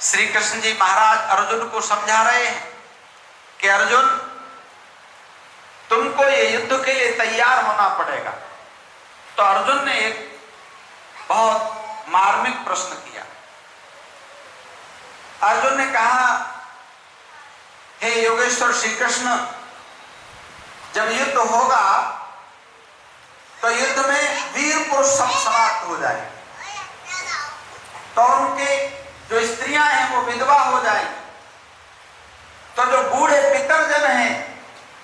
श्री कृष्ण जी महाराज अर्जुन को समझा रहे हैं कि अर्जुन तुमको ये युद्ध के लिए तैयार होना पड़ेगा, तो अर्जुन ने एक बहुत मार्मिक प्रश्न किया। अर्जुन ने कहा, हे योगेश्वर श्री कृष्ण, जब युद्ध होगा तो युद्ध में वीर पुरुष सब समाप्त हो जाएंगे, तो उनके जो स्त्रियां हैं वो विधवा हो जाएंगी, तो जो बूढ़े पितरजन हैं,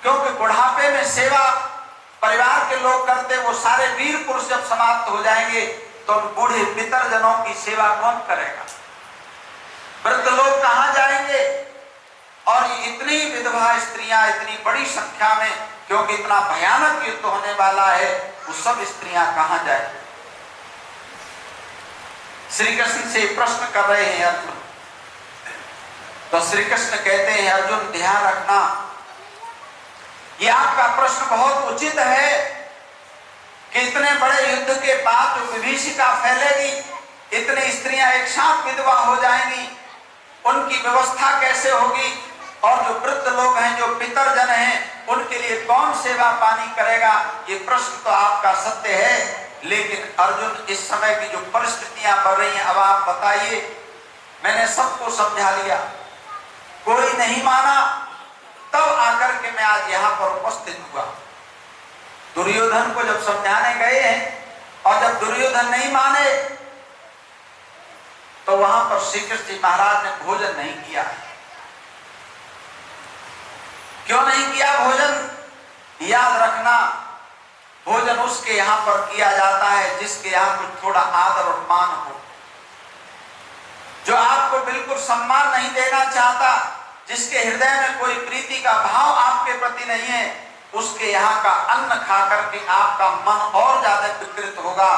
क्योंकि बुढ़ापे में सेवा परिवार के लोग करते, वो सारे वीर पुरुष जब समाप्त हो जाएंगे तो बूढ़े पितरजनों की सेवा कौन करेगा? वृद्ध लोग कहां जाएंगे? और इतनी विधवा स्त्रियां इतनी बड़ी संख्या में, क्योंकि इतना भयानक युद्ध होने वाला है, वो सब स्त्रियां कहां जाएंगी? श्री कृष्ण से प्रश्न कर रहे हैं अर्जुन। तो श्री कृष्ण कहते हैं, अर्जुन ध्यान रखना, ये आपका प्रश्न बहुत उचित है कि इतने बड़े युद्ध के बाद जो विभीषिका फैलेगी, इतनी स्त्रियां एक साथ विधवा हो जाएंगी, उनकी व्यवस्था कैसे होगी? और जो वृद्ध लोग हैं, जो पितरजन हैं, उनके लिए कौन सेवा पानी करेगा? ये प्रश्न तो आपका सत्य है, लेकिन अर्जुन इस समय की जो परिस्थितियां बढ़ रही हैं, अब आप बताइए। मैंने सबको समझा लिया, कोई नहीं माना, तब आकर के मैं आज यहाँ पर उपस्थित हुआ। दुर्योधन को जब समझाने गए हैं और जब दुर्योधन नहीं माने, तो वहां पर श्री कृष्ण जी महाराज ने भोजन नहीं किया। क्यों नहीं किया भोजन? याद रखना, भोजन उसके यहां पर किया जाता है जिसके यहां कुछ थोड़ा आदर और मान हो, जो आपको बिल्कुल सम्मान नहीं देना चाहता, जिसके हृदय में कोई प्रीति का भाव आपके प्रति नहीं है, उसके यहाँ का अन्न खा करके आपका मन और ज्यादा विकृत होगा।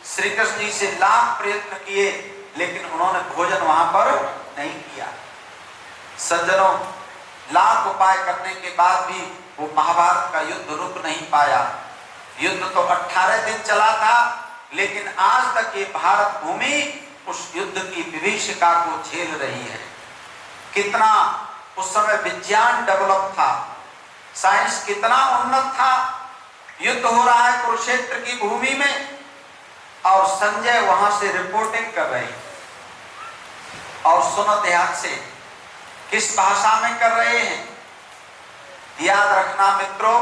श्री कृष्ण जी से लाख प्रयत्न किए, लेकिन उन्होंने भोजन वहां पर नहीं किया। सज्जनों, लाख उपाय करने के बाद भी वो महाभारत का युद्ध रुक नहीं पाया। युद्ध तो 18 दिन चला था, लेकिन आज तक ये भारत भूमि उस युद्ध की विभीषिका को झेल रही है। कितना उस समय विज्ञान डेवलप था, साइंस कितना उन्नत था। युद्ध हो रहा है कुरुक्षेत्र की भूमि में, और संजय वहां से रिपोर्टिंग कर रहे हैं। और सुनो ध्यान से, किस भाषा में कर रहे हैं? याद रखना मित्रों,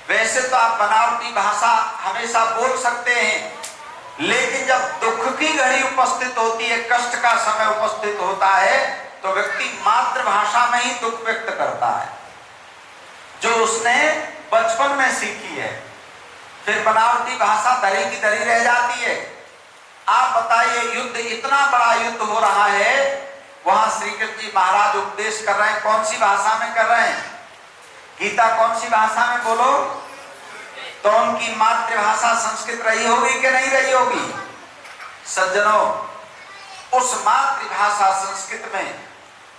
वैसे तो आप बनावटी भाषा हमेशा बोल सकते हैं, लेकिन जब दुख की घड़ी उपस्थित होती है, कष्ट का समय उपस्थित होता है, तो व्यक्ति मातृभाषा में ही दुख व्यक्त करता है, जो उसने बचपन में सीखी है। फिर बनावटी भाषा धरी की धरी रह जाती है। आप बताइए, युद्ध इतना बड़ा युद्ध हो रहा है, वहां श्री कृष्ण जी महाराज उपदेश कर रहे हैं, कौन सी भाषा में कर रहे हैं? गीता कौन सी भाषा में बोलो? तो उनकी मातृभाषा संस्कृत रही होगी कि नहीं रही होगी? सज्जनों, उस मातृभाषा संस्कृत में,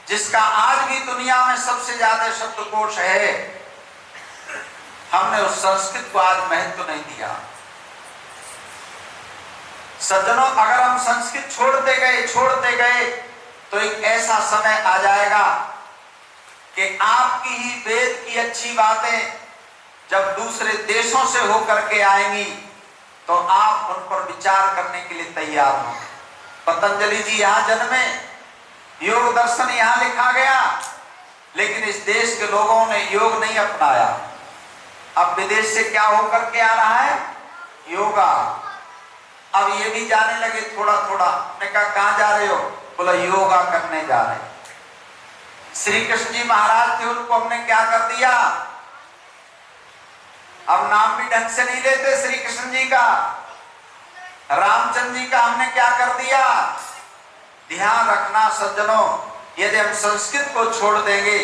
जिसका आज भी दुनिया में सबसे ज्यादा शब्दकोश है, हमने उस संस्कृत को आज महत्व नहीं दिया। सज्जनों, अगर हम संस्कृत छोड़ते गए तो एक ऐसा समय आ जाएगा कि आपकी ही वेद की अच्छी बातें जब दूसरे देशों से होकर के आएंगी तो आप उन पर विचार करने के लिए तैयार हो। पतंजलि जी यहाँ जन्मे, योग दर्शन यहाँ लिखा गया, लेकिन इस देश के लोगों ने योग नहीं अपनाया। अब विदेश से क्या होकर के आ रहा है? योगा। अब ये भी जाने लगे थोड़ा थोड़ा। मैंने कहा कहाँ जा रहे हो? बोला योगा करने जा रहे। श्री कृष्ण जी महाराज थे, उनको हमने क्या कर दिया? अब नाम भी ढंग से नहीं लेते श्री कृष्ण जी का। रामचंद्र जी का हमने क्या कर दिया? ध्यान रखना सज्जनों, यदि हम संस्कृत को छोड़ देंगे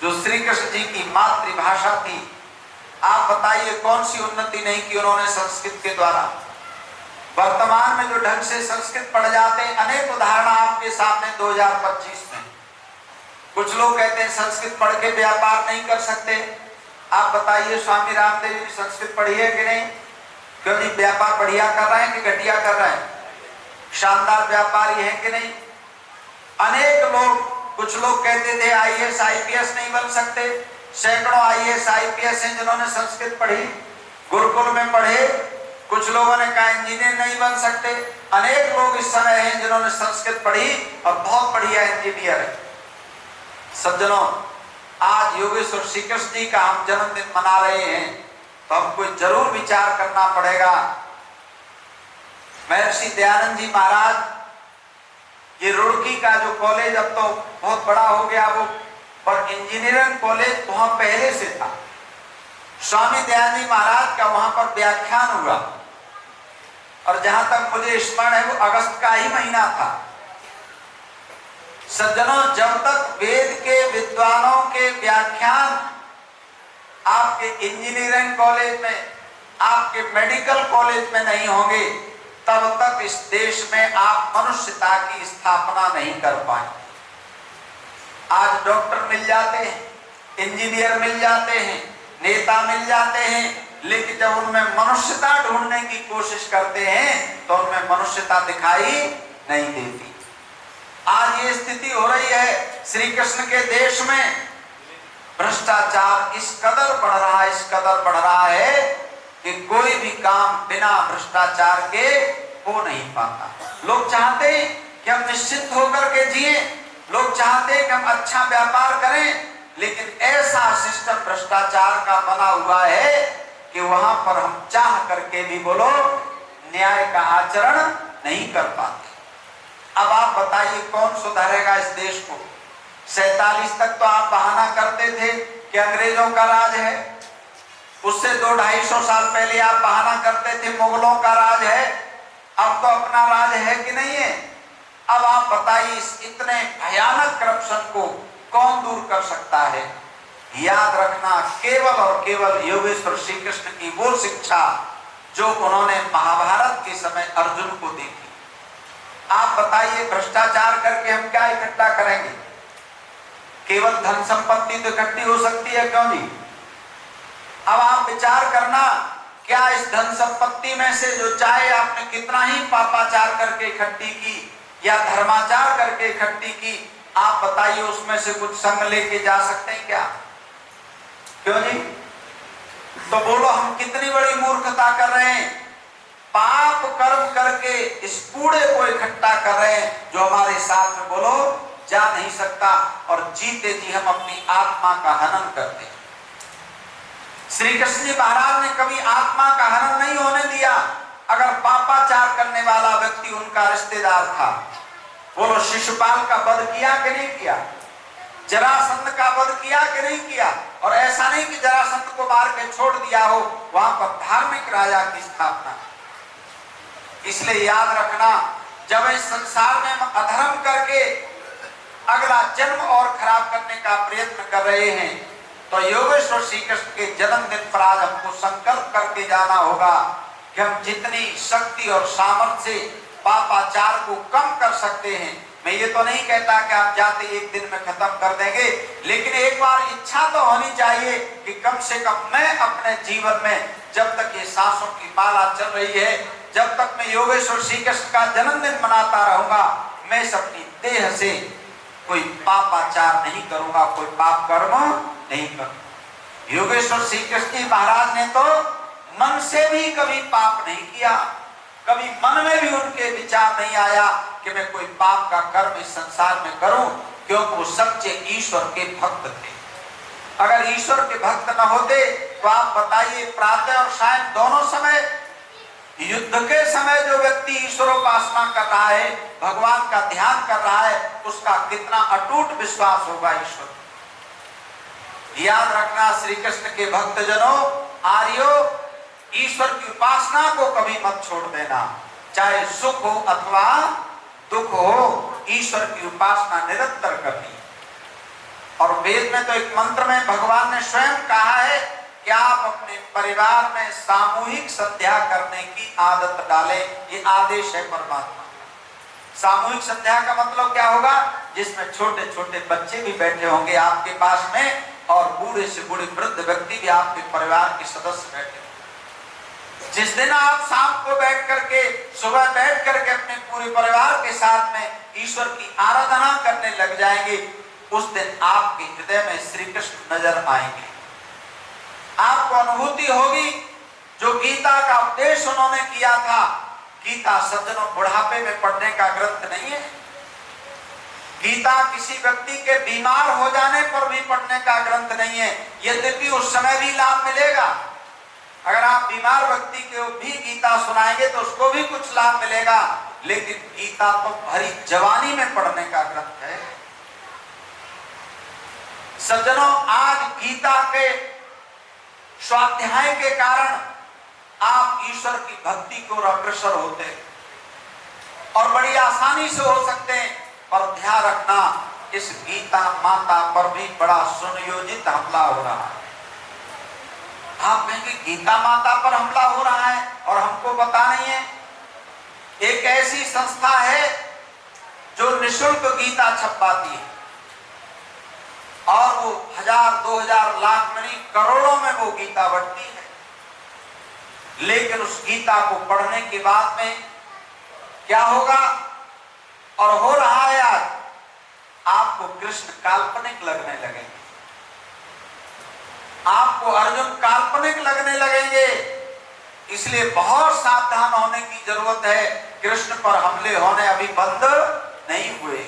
जो श्री कृष्ण जी की मातृभाषा थी, आप बताइए कौन सी उन्नति नहीं की उन्होंने संस्कृत के द्वारा। वर्तमान में जो ढंग से संस्कृत पढ़ जाते हैं, अनेक उदाहरण आपके सामने 2025 में। कुछ लोग कहते हैं संस्कृत पढ़ के व्यापार नहीं कर सकते। आप बताइए स्वामी रामदेव जी संस्कृत पढ़ी है कि नहीं? क्यों जी, व्यापार बढ़िया कर रहे हैं कि घटिया कर रहे हैं? शानदार व्यापारी है कि नहीं? अनेक लोग, कुछ लोग कहते थे आईएएस आईपीएस नहीं बन सकते। सैकड़ों आईएएस आईपीएस हैं जिन्होंने संस्कृत पढ़ी, गुरुकुल में पढ़े। कुछ लोगों ने कहा इंजीनियर नहीं बन सकते। अनेक लोग इस समय हैं जिन्होंने संस्कृत पढ़ी और बहुत बढ़िया इंजीनियर है। सज्जनों, आज योगेश्वर श्री कृष्ण जी का हम जन्मदिन मना रहे हैं, तो हमको जरूर विचार करना पड़ेगा। महर्षि दयानंद जी महाराज, ये रुड़की का जो कॉलेज अब तो बहुत बड़ा हो गया वो, पर इंजीनियरिंग कॉलेज वहां पहले से था। स्वामी दयानंद जी महाराज का वहां पर व्याख्यान हुआ और जहां तक मुझे स्मरण है वो अगस्त का ही महीना था। सज्जनों, जब तक वेद के विद्वानों के व्याख्यान आपके इंजीनियरिंग कॉलेज में, आपके मेडिकल कॉलेज में नहीं होंगे, तब तक इस देश में आप मनुष्यता की स्थापना नहीं कर पाएंगे। आज डॉक्टर मिल जाते हैं, इंजीनियर मिल जाते हैं, नेता मिल जाते हैं, लेकिन जब उनमें मनुष्यता ढूंढने की कोशिश करते हैं तो उनमें मनुष्यता दिखाई नहीं देती। आज ये स्थिति हो रही है श्री कृष्ण के देश में। भ्रष्टाचार इस कदर बढ़ रहा है कि कोई भी काम बिना भ्रष्टाचार के हो नहीं पाता। लोग चाहते हैं कि हम निश्चिंत होकर के जिए, लोग चाहते हैं कि हम अच्छा व्यापार करें, लेकिन ऐसा सिस्टम भ्रष्टाचार का बना हुआ है कि वहां पर हम चाह करके भी बोलो न्याय का आचरण नहीं कर पाते। अब आप बताइए कौन सुधारेगा इस देश को? 47 तक तो आप बहाना करते थे कि अंग्रेजों का राज है, उससे 200-250 साल पहले आप बहाना करते थे मुगलों का राज है। अब तो अपना राज है कि नहीं है? अब आप बताइए इस इतने भयानक करप्शन को कौन दूर कर सकता है? याद रखना, केवल और केवल योगेश्वर श्री कृष्ण की वो शिक्षा जो उन्होंने महाभारत के समय अर्जुन को दी थी। आप बताइए भ्रष्टाचार करके हम क्या इकट्ठा करेंगे? केवल धन संपत्ति तो इकट्ठी हो सकती है, क्यों जी? अब आप विचार करना, क्या इस धन संपत्ति में से जो चाहे आपने कितना ही पापाचार करके इकट्ठी की या धर्माचार करके इकट्ठी की, आप बताइए उसमें से कुछ संग लेके जा सकते हैं क्या? क्यों जी? तो बोलो हम कितनी बड़ी मूर्खता कर रहे हैं। पाप कर्म करके इस कूड़े को इकट्ठा कर रहे हैं जो हमारे साथ में बोलो जा नहीं सकता, और जीते जी हम अपनी आत्मा का हनन करते हैं। श्री कृष्ण जी महाराज ने कभी आत्मा का हनन नहीं होने दिया। अगर पापाचार करने वाला व्यक्ति उनका रिश्तेदार था, बोलो शिशुपाल का वध किया कि नहीं किया? जरासंध का वध किया कि नहीं किया? और ऐसा नहीं कि जरासंध को मार के छोड़ दिया हो, वहां पर धार्मिक राजा की स्थापना। इसलिए याद रखना, जब इस संसार में हम अधर्म करके अगला जन्म और खराब करने का प्रयत्न कर रहे हैं, तो योगेश्वर श्री कृष्ण के जन्मदिन पर आज हमको संकल्प करके जाना होगा कि हम जितनी शक्ति और सामर्थ्य से पापाचार को कम कर सकते हैं। मैं ये तो नहीं कहता कि आप जाते एक दिन में खत्म कर देंगे, लेकिन एक बार इच्छा तो होनी चाहिए कि कम से कम मैं अपने जीवन में, जब तक ये सांसों की माला चल रही है, जब तक मैं योगेश्वर श्री कृष्ण का जन्मदिन मनाता रहूंगा, मैं अपनी देह से कोई पापाचार नहीं करूंगा, कोई पाप कर्म नहीं करूंगा। योगेश्वर श्री कृष्ण जी महाराज ने तो मन से भी कभी पाप नहीं किया, कभी मन में भी उनके विचार नहीं आया कि मैं कोई पाप का कर्म इस संसार में करूं, क्योंकि वो सच्चे ईश्वर के भक्त थे। अगर ईश्वर के भक्त न होते तो आप बताइए, प्रातः और सायं दोनों समय, युद्ध के समय जो व्यक्ति ईश्वरोपासना कर रहा है, भगवान का ध्यान कर रहा है, उसका कितना अटूट विश्वास होगा ईश्वर। याद रखना, श्री कृष्ण के भक्तजनों, आर्यों, ईश्वर की उपासना को कभी मत छोड़ देना, चाहे सुख हो अथवा दुख हो, ईश्वर की उपासना निरंतर करनी। और वेद में तो एक मंत्र में भगवान ने स्वयं कहा है कि आप अपने परिवार में सामूहिक संध्या करने की आदत डालें, ये आदेश है परमात्मा। सामूहिक संध्या का मतलब क्या होगा? जिसमें छोटे छोटे बच्चे भी बैठे होंगे आपके पास में, और बूढ़े से बूढ़े वृद्ध व्यक्ति भी आपके परिवार के सदस्य बैठे। जिस दिन आप शाम को बैठ करके, सुबह बैठ करके अपने पूरे परिवार के साथ में ईश्वर की आराधना करने लग जाएंगे, उस दिन आपके हृदय में श्री कृष्ण नजर आएंगे। आपको अनुभूति होगी, जो गीता का उपदेश उन्होंने किया था, गीता सज्जनों बुढ़ापे में पढ़ने का ग्रंथ नहीं है। गीता किसी व्यक्ति के बीमार हो जाने पर भी पढ़ने का ग्रंथ नहीं है, यद्यपि उस समय भी लाभ मिलेगा। अगर आप बीमार व्यक्ति को भी गीता सुनाएंगे तो उसको भी कुछ लाभ मिलेगा, लेकिन गीता तो भरी जवानी में पढ़ने का ग्रंथ है। सज्जनों, आज गीता के स्वाध्याय के कारण आप ईश्वर की भक्ति को अग्रसर होते और बड़ी आसानी से हो सकते हैं। पर ध्यान रखना, इस गीता माता पर भी बड़ा सुनियोजित हमला हो रहा है। आप कहेंगे गीता माता पर हमला हो रहा है और हमको पता नहीं है। एक ऐसी संस्था है जो निःशुल्क गीता छपवाती है, और वो 1000, 2000, लाख में नहीं, करोड़ों में वो गीता बढ़ती है। लेकिन उस गीता को पढ़ने के बाद में क्या होगा, और हो रहा है आज, आपको कृष्ण काल्पनिक लगने लगेंगे, आपको अर्जुन काल्पनिक लगने लगेंगे। इसलिए बहुत सावधान होने की जरूरत है। कृष्ण पर हमले होने अभी बंद नहीं हुए।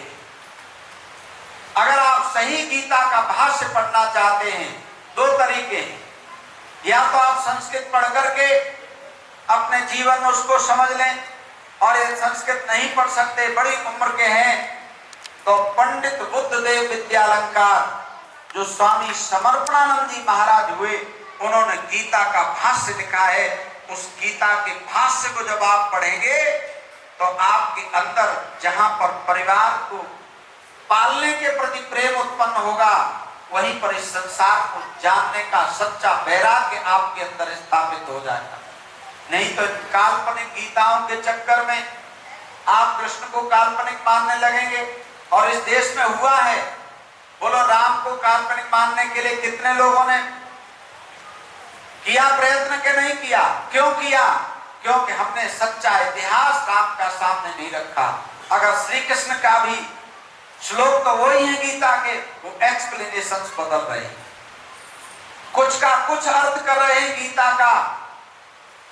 अगर आप सही गीता का भाष्य पढ़ना चाहते हैं, दो तरीके हैं। या तो आप संस्कृत पढ़ करके अपने जीवन में उसको समझ लें, और ये संस्कृत नहीं पढ़ सकते, बड़ी उम्र के हैं, तो पंडित बुद्धदेव विद्यालंकार जो स्वामी समर्पणानंद जी महाराज हुए, उन्होंने गीता का भाष्य लिखा है। उस गीता के भाष्य को जब आप पढ़ेंगे तो आपके अंदर जहां पर परिवार को पालने के प्रति प्रेम उत्पन्न होगा, वहीं पर इस संसार को जानने का सच्चा वैराग्य आपके अंदर स्थापित हो जाएगा। नहीं तो काल्पनिक गीताओं के चक्कर में आप कृष्ण को काल्पनिक मानने लगेंगे। और इस देश में हुआ है, बोलो, राम को काल्पनिक मानने के लिए कितने लोगों ने किया प्रयत्न के नहीं किया? क्यों किया? क्योंकि हमने सच्चा इतिहास राम का सामने नहीं रखा। अगर श्री कृष्ण का भी श्लोक तो वही है गीता के, वो एक्सप्लेनेशंस बदल रहे हैं, कुछ का कुछ अर्थ कर रहे हैं गीता का।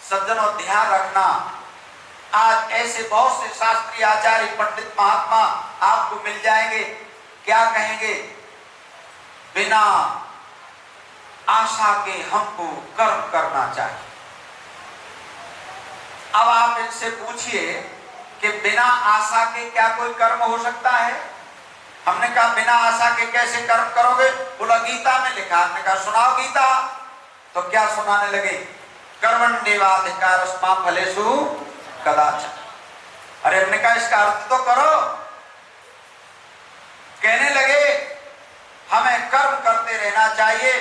सज्जनों, ध्यान रखना, आज ऐसे बहुत से शास्त्री आचार्य पंडित महात्मा आपको मिल जाएंगे, क्या कहेंगे? बिना आशा के हमको कर्म करना चाहिए। अब आप इनसे पूछिए कि बिना आशा के क्या कोई कर्म हो सकता है? हमने कहा बिना आशा के कैसे कर्म करोगे? बोला गीता में लिखा। हमने कहा सुनाओ गीता। तो क्या सुनाने लगे? कर्मण्येवाधिकारस्मा फलेषु कदाचन। अरे हमने कहा इसका अर्थ तो करो। कहने लगे हमें कर्म करते रहना चाहिए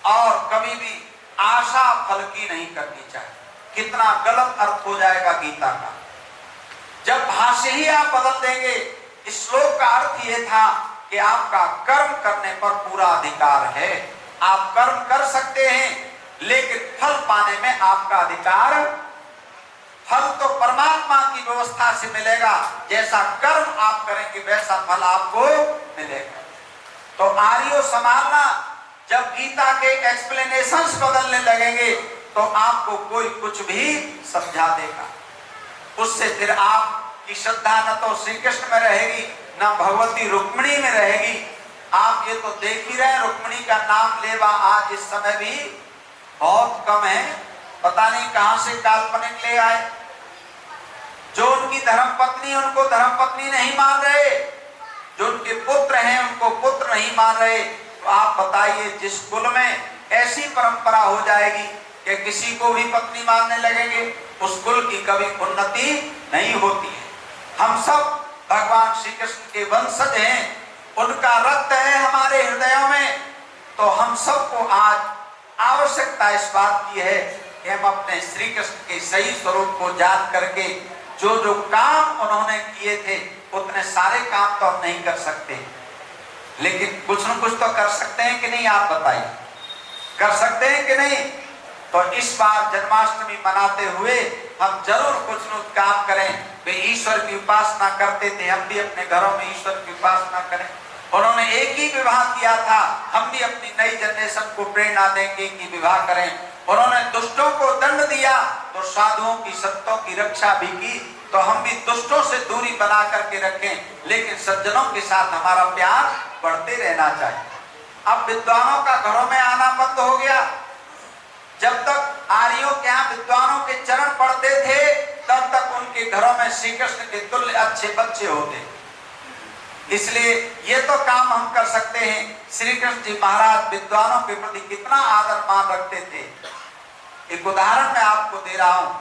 और कभी भी आशा फल की नहीं करनी चाहिए। कितना गलत अर्थ हो जाएगा गीता का। जब भाष्य ही आप बदल देंगे, इस श्लोक का अर्थ ये था कि आपका कर्म करने पर पूरा अधिकार है, आप कर्म कर सकते हैं, लेकिन फल पाने में आपका अधिकार, फल तो परमात्मा की व्यवस्था से मिलेगा, जैसा कर्म आप करेंगे वैसा फल आपको मिलेगा। तो आर्यो संभालना, जब गीता के एक्सप्लेनेशंस बदलने लगेंगे तो आपको कोई कुछ भी समझा देगा, उससे फिर आपकी श्रद्धा न तो श्री कृष्ण में रहेगी न भगवती रुक्मिणी में रहेगी। आप ये तो देख ही रहे, रुक्मिणी का नाम लेवा आज इस समय भी बहुत कम है, पता नहीं कहां से काल्पनिक ले आए। जो उनकी धर्म पत्नी उनको धर्म पत्नी नहीं मान रहे, जो उनके पुत्र हैं उनको पुत्र नहीं मान रहे, तो आप बताइए जिस कुल में ऐसी परंपरा हो जाएगी कि किसी को भी पत्नी मानने लगेंगे, उस कुल की कभी उन्नति नहीं होती है। हम सब भगवान श्री कृष्ण के वंशज हैं, उनका रक्त है हमारे हृदयों में, तो हम सबको आज आवश्यकता इस बात की है कि हम अपने श्री कृष्ण के सही स्वरूप को जान करके जो जो काम उन्होंने किए थे उतने सारे काम तो हम नहीं कर सकते, लेकिन कुछ न कुछ तो कर सकते हैं कि नहीं, आप बताइए, कर सकते हैं कि नहीं? तो इस बार जन्माष्टमी मनाते हुए हम जरूर कुछ न कुछ काम करें। वे ईश्वर की उपासना करते थे, हम भी अपने घरों में ईश्वर की उपासना करें। उन्होंने एक ही विवाह किया था, हम भी अपनी नई जनरेशन को प्रेरणा देंगे कि विवाह करें। उन्होंने दुष्टों को दंड दिया तो साधुओं की सत्तों की रक्षा भी की, तो हम भी दुष्टों से दूरी बना करके रखें, लेकिन सज्जनों के साथ हमारा प्यार बढ़ते रहना चाहिए। अब विद्वानों का घरों में आना बंद हो गया। जब तक आर्यों के यहाँ विद्वानों के चरण पड़ते थे तब तक उनके घरों में श्री कृष्ण के तुल्य अच्छे बच्चे होते। इसलिए ये तो काम हम कर सकते हैं। श्री कृष्ण जी महाराज विद्वानों के प्रति कितना आदर मान रखते थे। एक उदाहरण मैं आपको दे रहा हूं,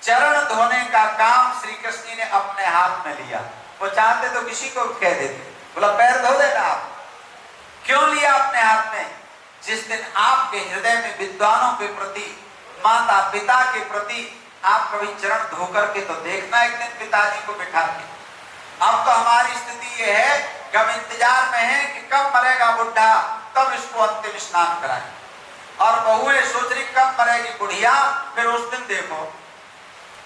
चरण धोने का काम श्री कृष्ण जी ने अपने हाथ में लिया। वो चाहते तो किसी को कह देते, बोला पैर धो देना। आप क्यों लिया अपने हाथ में? जिस दिन आपके हृदय में विद्वानों के प्रति, माता पिता के प्रति आप कभी चरण धो करके तो देखना एक दिन पिताजी को बिठा के। अब तो हमारी स्थिति ये है कि हम इंतजार में हैं कि कब मरेगा बुढ़ा तब इसको अंतिम स्नान कराएं, और बहुएं सोच रही कब मरेगी बुढ़िया, फिर उस दिन देखो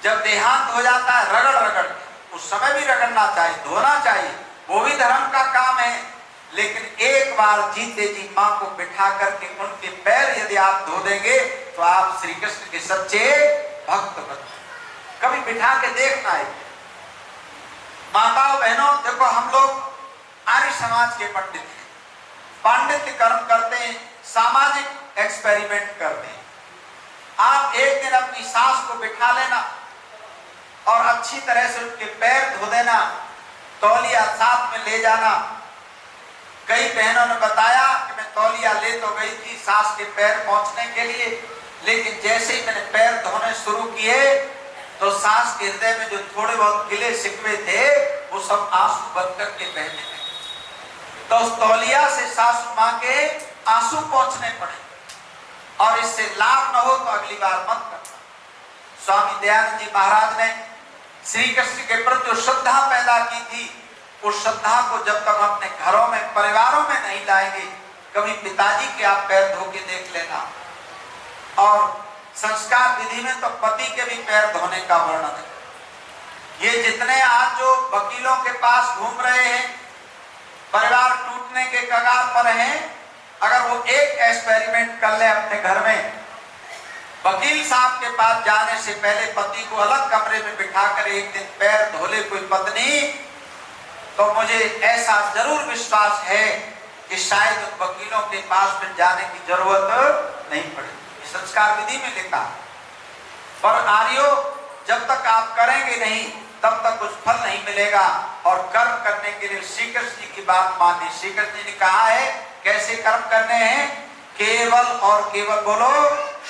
जब देहांत हो जाता है रगड़ रगड़, उस समय भी रगड़ना चाहिए, धोना चाहिए, वो भी धर्म का काम है। लेकिन एक बार जीते जी माँ को बिठा करके उनके पैर यदि आप धो देंगे तो आप श्री कृष्ण के सच्चे भक्त बन। कभी बिठा के देखना है। माताओं बहनों देखो, हम लोग आर्य समाज के पंडित हैं, पांडित्य कर्म करते हैं, सामाजिक एक्सपेरिमेंट करते हैं। आप एक दिन अपनी सास को बिठा लेना और अच्छी तरह से उनके पैर धो देना, तौलिया साथ में ले जाना। कई बहनों ने बताया कि मैं तौलिया ले तो गई थी सास के पैर पहुंचने के लिए, लेकिन जैसे ही मैंने पैर धोने शुरू किए तो सास के हृदय में जो थोड़े बहुत गिले शिकवे थे वो सब आंसू बन करके बहने लगे। तो उस तौलिया से सासू माँ के आंसू पहुंचने पड़े, और इससे लाभ न हो तो अगली बार मत करना। स्वामी दयानंद जी महाराज ने श्री कृष्ण के प्रति जो श्रद्धा पैदा की थी, उस श्रद्धा को जब तक अपने घरों में परिवारों में नहीं लाएंगे, कभी पिताजी के आप पैर धो के देख लेना। और संस्कार विधि में तो पति के भी पैर धोने का वर्णन है। ये जितने आज जो वकीलों के पास घूम रहे हैं, परिवार टूटने के कगार पर हैं, अगर वो एक एक्सपेरिमेंट कर ले अपने घर में, वकील साहब के पास जाने से पहले पति को अलग कमरे में बिठा कर एक दिन पैर धोले कोई पत्नी, तो मुझे ऐसा जरूर विश्वास है कि शायद उन वकीलों के पास फिर जाने की जरूरत नहीं पड़ेगी। संस्कार विधि में लिखा। पर आर्यो जब तक आप करेंगे नहीं तब तक कुछ फल नहीं मिलेगा, और कर्म करने के लिए श्री कृष्ण जी की बात मानिए। श्री कृष्ण जी ने कहा है कैसे कर्म करने हैं, केवल और केवल बोलो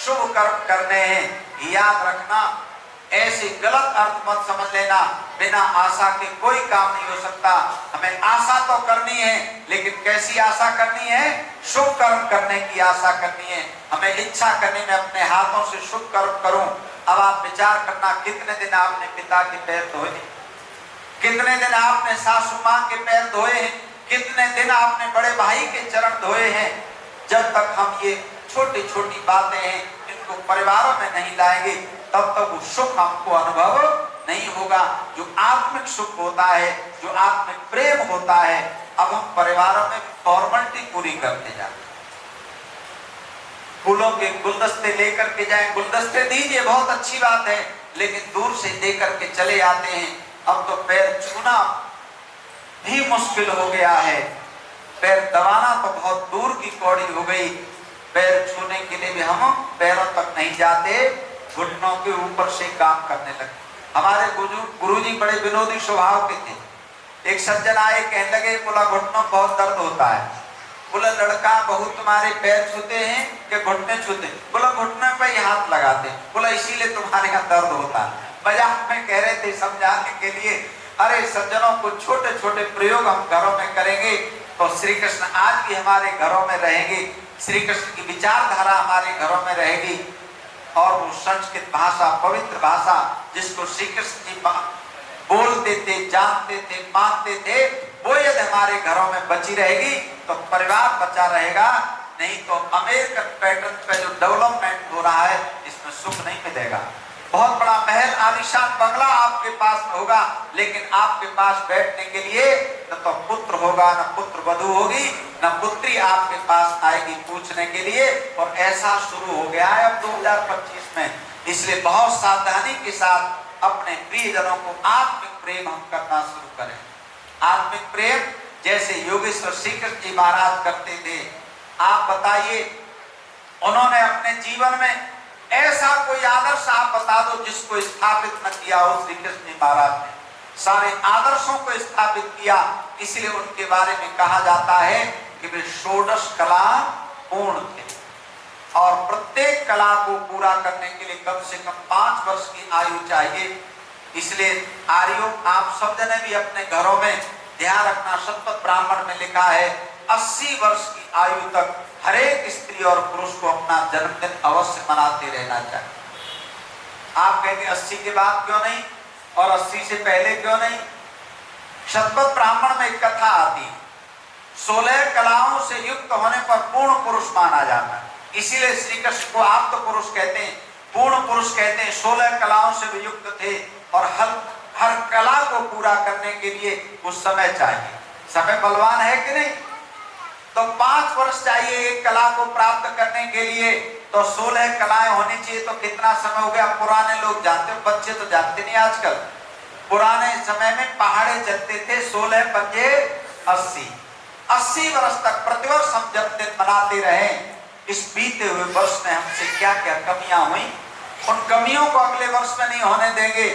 शुभ कर्म करने हैं। याद रखना, ऐसे गलत अर्थ मत समझ लेना, बिना आशा के कोई काम नहीं हो सकता। हमें आशा तो करनी है, लेकिन कैसी आशा करनी है? शुभ कर्म करने की आशा करनी है। हमें इच्छा करनी मैं अपने हाथों से शुभ कर्म करूं। अब आप विचार करना, कितने दिन आपने पिता के पैर धोए, कितने दिन आपने सासू माँ के पैर धोए हैं, कितने दिन आपने बड़े भाई के चरण धोए हैं। जब तक हम ये छोटी छोटी बातें हैं इनको परिवारों में नहीं लाएंगे तब तक वो सुख हमको अनुभव नहीं होगा। जो आत्मिक सुख होता है, जो आत्मिक प्रेम होता है, अब हम परिवारों में फॉर्मेलिटी पूरी करते जाते हैं। फूलों के गुलदस्ते लेकर के जाए, गुलदस्ते दीजिए बहुत अच्छी बात है, लेकिन दूर से दे करके चले आते हैं। अब तो पैर छूना भी मुश्किल हो गया है, पैर दबाना तो बहुत दूर की कौड़ी हो गई। पैर छूने के लिए भी हम पैरों तक नहीं जाते, घुटनों के ऊपर से काम करने लगे। हमारे गुरुजी बड़े विनोदी स्वभाव के थे। एक सज्जन आए, कहने लगे, बोला घुटनों बहुत दर्द होता है। बोला लड़का बहू तुम्हारे पैर छूते हैं कि घुटने छूते? बोला घुटने पे ही हाथ लगाते। बोला इसीलिए तुम्हारे यहाँ दर्द होता है। मजाक में कह रहे थे समझाने के लिए। अरे सज्जनों, को छोटे छोटे प्रयोग हम घरों में करेंगे तो श्री कृष्ण आज भी हमारे घरों में रहेंगे, श्री कृष्ण की विचारधारा हमारे घरों में रहेगी। और वो संस्कृत भाषा, पवित्र भाषा जिसको श्री कृष्ण जी बोलते थे, जानते थे, मानते थे, वो यदि हमारे घरों में बची रहेगी तो परिवार बचा रहेगा। नहीं तो अमेरिकन पैटर्न पे जो डेवलपमेंट हो रहा है इसमें सुख नहीं मिलेगा। बहुत बड़ा महल, आलीशान बंगला आपके पास में होगा, लेकिन आपके पास बैठने के लिए न तो पुत्र होगा, न पुत्र वधू होगी, न पुत्री आपके पास आएगी पूछने के लिए। और ऐसा शुरू हो गया है अब 2025 में। इसलिए बहुत सावधानी के साथ अपने प्रियजनों को आत्मिक प्रेम हम करना शुरू करें। आत्मिक प्रेम जैसे योगेश्वर श्री कृष्ण जी महाराज करते थे। आप बताइए, उन्होंने अपने जीवन में ऐसा कोई आदर्श आप बता दो जिसको स्थापित न किया हो। श्री कृष्ण जी महाराज ने सारे आदर्शों को स्थापित किया। इसलिए उनके बारे में कहा जाता है कि वे षोडश कला पूर्ण थे और प्रत्येक कला को पूरा करने के लिए कम से कम 5 वर्ष की आयु चाहिए। इसलिए आर्यों, आप सब जने भी अपने घरों में ध्यान रखना, शतपथ ब्राह्मण में लिखा है 80 वर्ष की आयु तक हर एक स्त्री और पुरुष को अपना जन्मदिन अवश्य मनाते रहना चाहिए। आप कहेंगे 80 के बाद क्यों नहीं और 80 से पहले क्यों नहीं? शतपथ ब्राह्मण में एक कथा आती, 16 कलाओं से युक्त होने पर पूर्ण पुरुष माना जाता है। इसीलिए श्री कृष्ण को आप तो पुरुष कहते हैं, पूर्ण पुरुष कहते हैं। 16 कलाओं से भी युक्त थे और हर कला को पूरा करने के लिए कुछ समय चाहिए। समय बलवान है कि नहीं? तो 5 वर्ष चाहिए एक कला को प्राप्त करने के लिए, तो 16 कलाएं होनी चाहिए। तो कितना समय हो गया? पुराने लोग जानते हो, बच्चे तो जानते नहीं आजकल। पुराने समय में पहाड़े चलते थे, 16 पंजे 80 वर्ष तक प्रतिवर्ष हम जन्मदिन मनाते रहे। इस बीते हुए वर्ष में हमसे क्या क्या कमियां हुई, उन कमियों को अगले वर्ष में नहीं होने देंगे।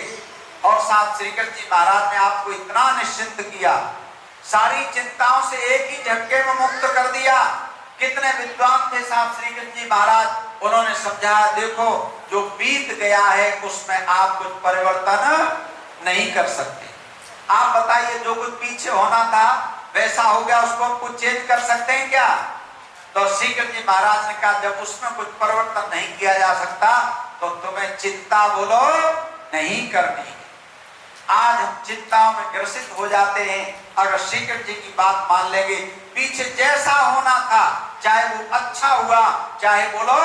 और साथ श्री कृष्ण जी महाराज ने आपको इतना निश्चिंत किया, सारी चिंताओं से एक ही झटके में मुक्त कर दिया। कितने विद्वान थे साहब श्री कृष्ण जी महाराज, उन्होंने समझाया देखो जो बीत गया है उसमें आप कुछ परिवर्तन नहीं कर सकते। आप बताइए, जो कुछ पीछे होना था वैसा हो गया, उसको हम कुछ चेंज कर सकते हैं क्या? तो श्री कृष्ण जी महाराज ने कहा जब उसमें कुछ परिवर्तन नहीं किया जा सकता तो तुम्हें चिंता बोलो नहीं करनी। आज हम चिंताओं में ग्रसित हो जाते हैं। अगर श्री कृष्ण जी की बात मान लेंगे, पीछे जैसा होना था, चाहे वो अच्छा हुआ चाहे बोलो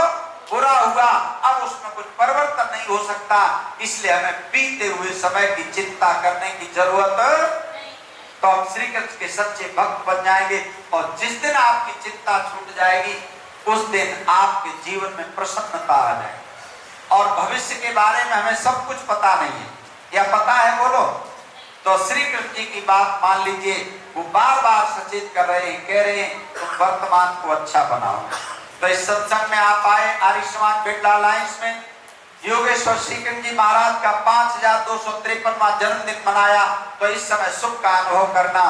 बुरा हुआ, अब उसमें कुछ परिवर्तन नहीं हो सकता। इसलिए हमें बीते हुए समय की चिंता करने की जरूरत नहीं। तो हम श्री कृष्ण के सच्चे भक्त बन जाएंगे और जिस दिन आपकी चिंता छूट जाएगी उस दिन आपके जीवन में प्रसन्नता आ जाएगी। और भविष्य के बारे में हमें सब कुछ पता नहीं है, या पता है बोलो? तो श्री कृष्ण जी की बात मान लीजिए, वो बार बार सचेत कर रहे हैं, कह रहे हैं तुम वर्तमान को अच्छा बनाओ। तो इस सत्संग में आप आए, आर्य समाज बिरला अलायंस में योगेश्वर श्री कृष्ण जी महाराज का 5253वां जन्मदिन मनाया। तो इस समय सुख का अनुभव करना।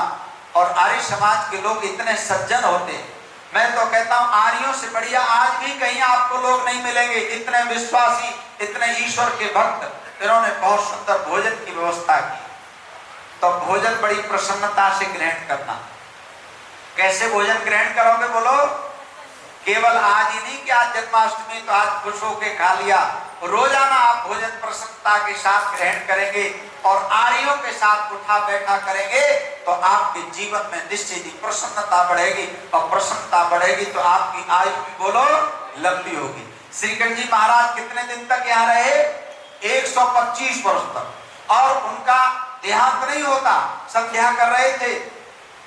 और आर्य समाज के लोग इतने सज्जन होते हैं, मैं तो कहता हूँ आर्यों से बढ़िया आज भी कहीं आपको लोग नहीं मिलेंगे। इतने विश्वासी, इतने ईश्वर के भक्त, इन्होंने बहुत सुंदर भोजन की व्यवस्था की। तो भोजन बड़ी प्रसन्नता से ग्रहण करना। कैसे भोजन ग्रहण करोगे बोलो? केवल आज ही नहीं कि आज जन्माष्टमी तो आज खुश होके खा लिया, रोजाना आप भोजन प्रसन्नता के साथ ग्रहण करेंगे और आर्यों के साथ उठा बैठा करेंगे तो आपके जीवन में निश्चित ही प्रसन्नता बढ़ेगी, और प्रसन्नता बढ़ेगी तो आपकी आयु भी बोलो लंबी होगी। श्रीकृष्ण जी महाराज कितने दिन तक यहाँ रहे? 125 वर्ष तक, और उनका देहांत नहीं होता। संध्या कर रहे थे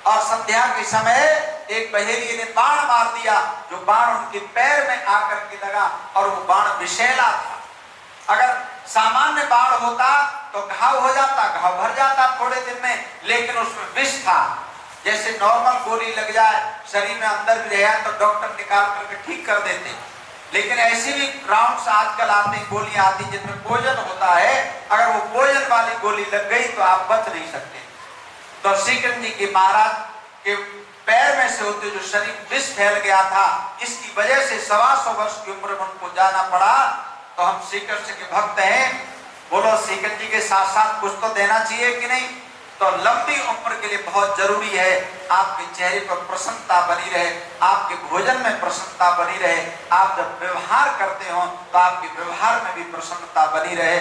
और संध्या के समय एक बहेलिए ने बाण मार दिया, जो बाण उनके पैर में आकर के लगा, और वो बाण विषैला था। अगर सामान्य बाण होता तो घाव हो जाता, घाव भर जाता थोड़े दिन में, लेकिन उसमें विष था। जैसे नॉर्मल गोली लग जाए शरीर में अंदर भी रहे तो डॉक्टर निकाल करके ठीक कर देते, लेकिन ऐसी भी राउंड्स आजकल आते, गोलियां आती जिनमें पॉइजन होता है। अगर वो पॉइजन वाली गोली लग गई तो आप बच नहीं सकते। तो श्रीकृष्ण जी के महाराज के पैर में से होते जो शरीर विष फैल गया था, इसकी वजह से 125 वर्ष की उम्र में उनको जाना पड़ा। तो हम श्री कृष्ण के भक्त हैं, बोलो श्री कृष्ण जी के साथ साथ कुछ तो देना चाहिए कि नहीं? तो लंबी उम्र के लिए बहुत जरूरी है आपके चेहरे पर प्रसन्नता बनी रहे, आपके भोजन में प्रसन्नता बनी रहे, आप जब व्यवहार करते हो तो आपके व्यवहार में भी प्रसन्नता बनी रहे।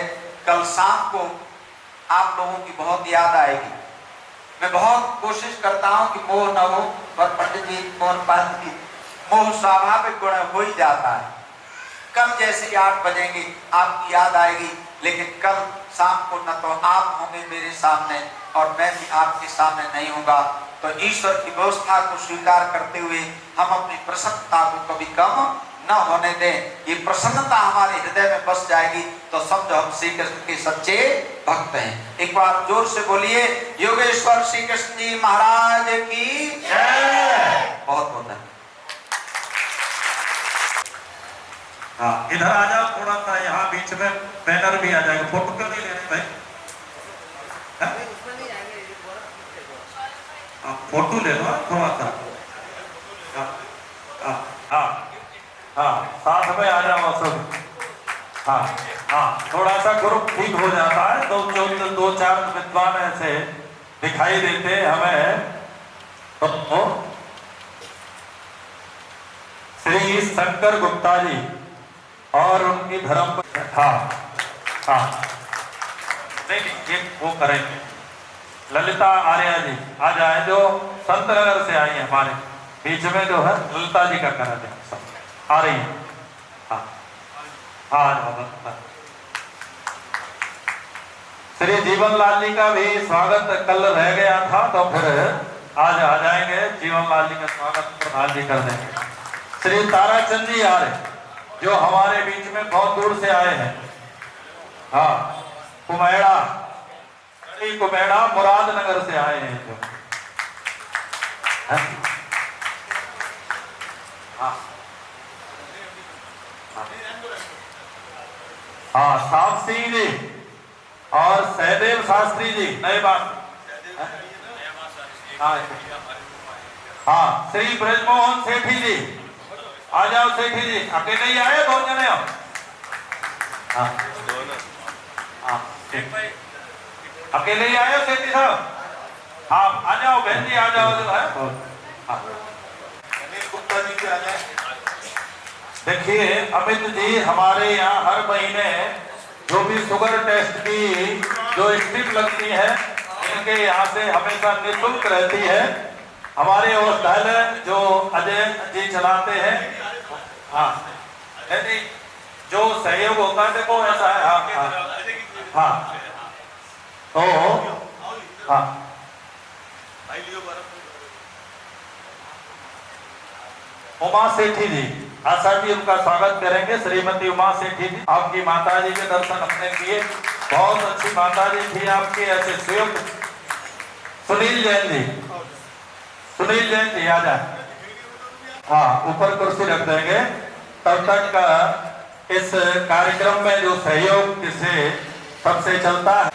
कल शाम को आप लोगों की बहुत याद आएगी। मैं बहुत कोशिश करता हूँ कि मोह न हो, पर पंडित जी मोहन पाल जी, मोह स्वाभाविक गुण हो ही जाता है। कल जैसे 8 बजेंगे आपकी याद आएगी, लेकिन कल शाम को न तो आप होंगे मेरे सामने और मैं भी आपके सामने नहीं होगा। तो ईश्वर की व्यवस्था को स्वीकार करते हुए हम अपनी प्रसन्नता को कभी कम न होने दें। ये प्रसन्नता हमारे हृदय में बस जाएगी तो समझो हम श्री कृष्ण के सच्चे भक्त हैं। एक बार जोर से बोलिए, योगेश्वर श्री कृष्ण जी महाराज की जय। बहुत बहुत है। हाँ, इधर आ जाओ थोड़ा सा, यहाँ बीच में बैनर भी आ जाएगा। फोटो क्यों नहीं ले रहे भाई? फोटो ले लो थोड़ा सा। हाँ, साथ में आ जाओ सब। हाँ, थोड़ा सा ग्रुप ठीक हो जाता है। दो चार विद्वान ऐसे दिखाई देते हमें। तो श्री शंकर गुप्ता जी और उनकी धर्म, नहीं ये वो करेंगे। ललिता आर्या जी आ जाए, जो संत नगर से आई है हमारे बीच में, जो है ललिता जी का करा दे, सब आ रही है। श्री जीवन लाल जी का भी स्वागत कल रह गया था, तो फिर आज आ जाएंगे। जीवन लाल जी का स्वागत प्रधान जी कर देंगे। श्री ताराचंद जी आ रहे, जो हमारे बीच में बहुत दूर से आए हैं। हाँ, कुमेड़ा मुरादनगर से आए हैं जो। हाँ, साहब सिंह जी और सहदेव शास्त्री जी, नए बात। हाँ, श्री ब्रजमोहन सेठी जी आ जाओ। सेठी जी अकेले ही आए, बहुत जने हो? अकेले ही आए हो सेठी साहब? हाँ, आ जाओ बहन जी, आ जाओ जो है। गुप्ता जी भी आ जाए। देखिए अमित जी, हमारे यहाँ हर महीने जो भी शुगर टेस्ट की जो स्ट्रिप लगती है, इनके यहाँ से हमेशा निःशुल्क रहती है। हमारे हॉस्पिटल जो अजय जी चलाते हैं। हाँ, यदि जो सहयोग होता है, देखो ऐसा है। हाँ, तो हाँ, उमा सेठी जी, आशा जी उनका स्वागत करेंगे। श्रीमती उमा सेठी जी, आपकी माता जी के दर्शन अपने किए, बहुत अच्छी माता जी थी आपकी। ऐसे संयुक्त सुनील जैन जी आ जाए। हाँ, ऊपर कुर्सी रख देंगे। तब तक इस कार्यक्रम में जो सहयोग से सबसे चलता है।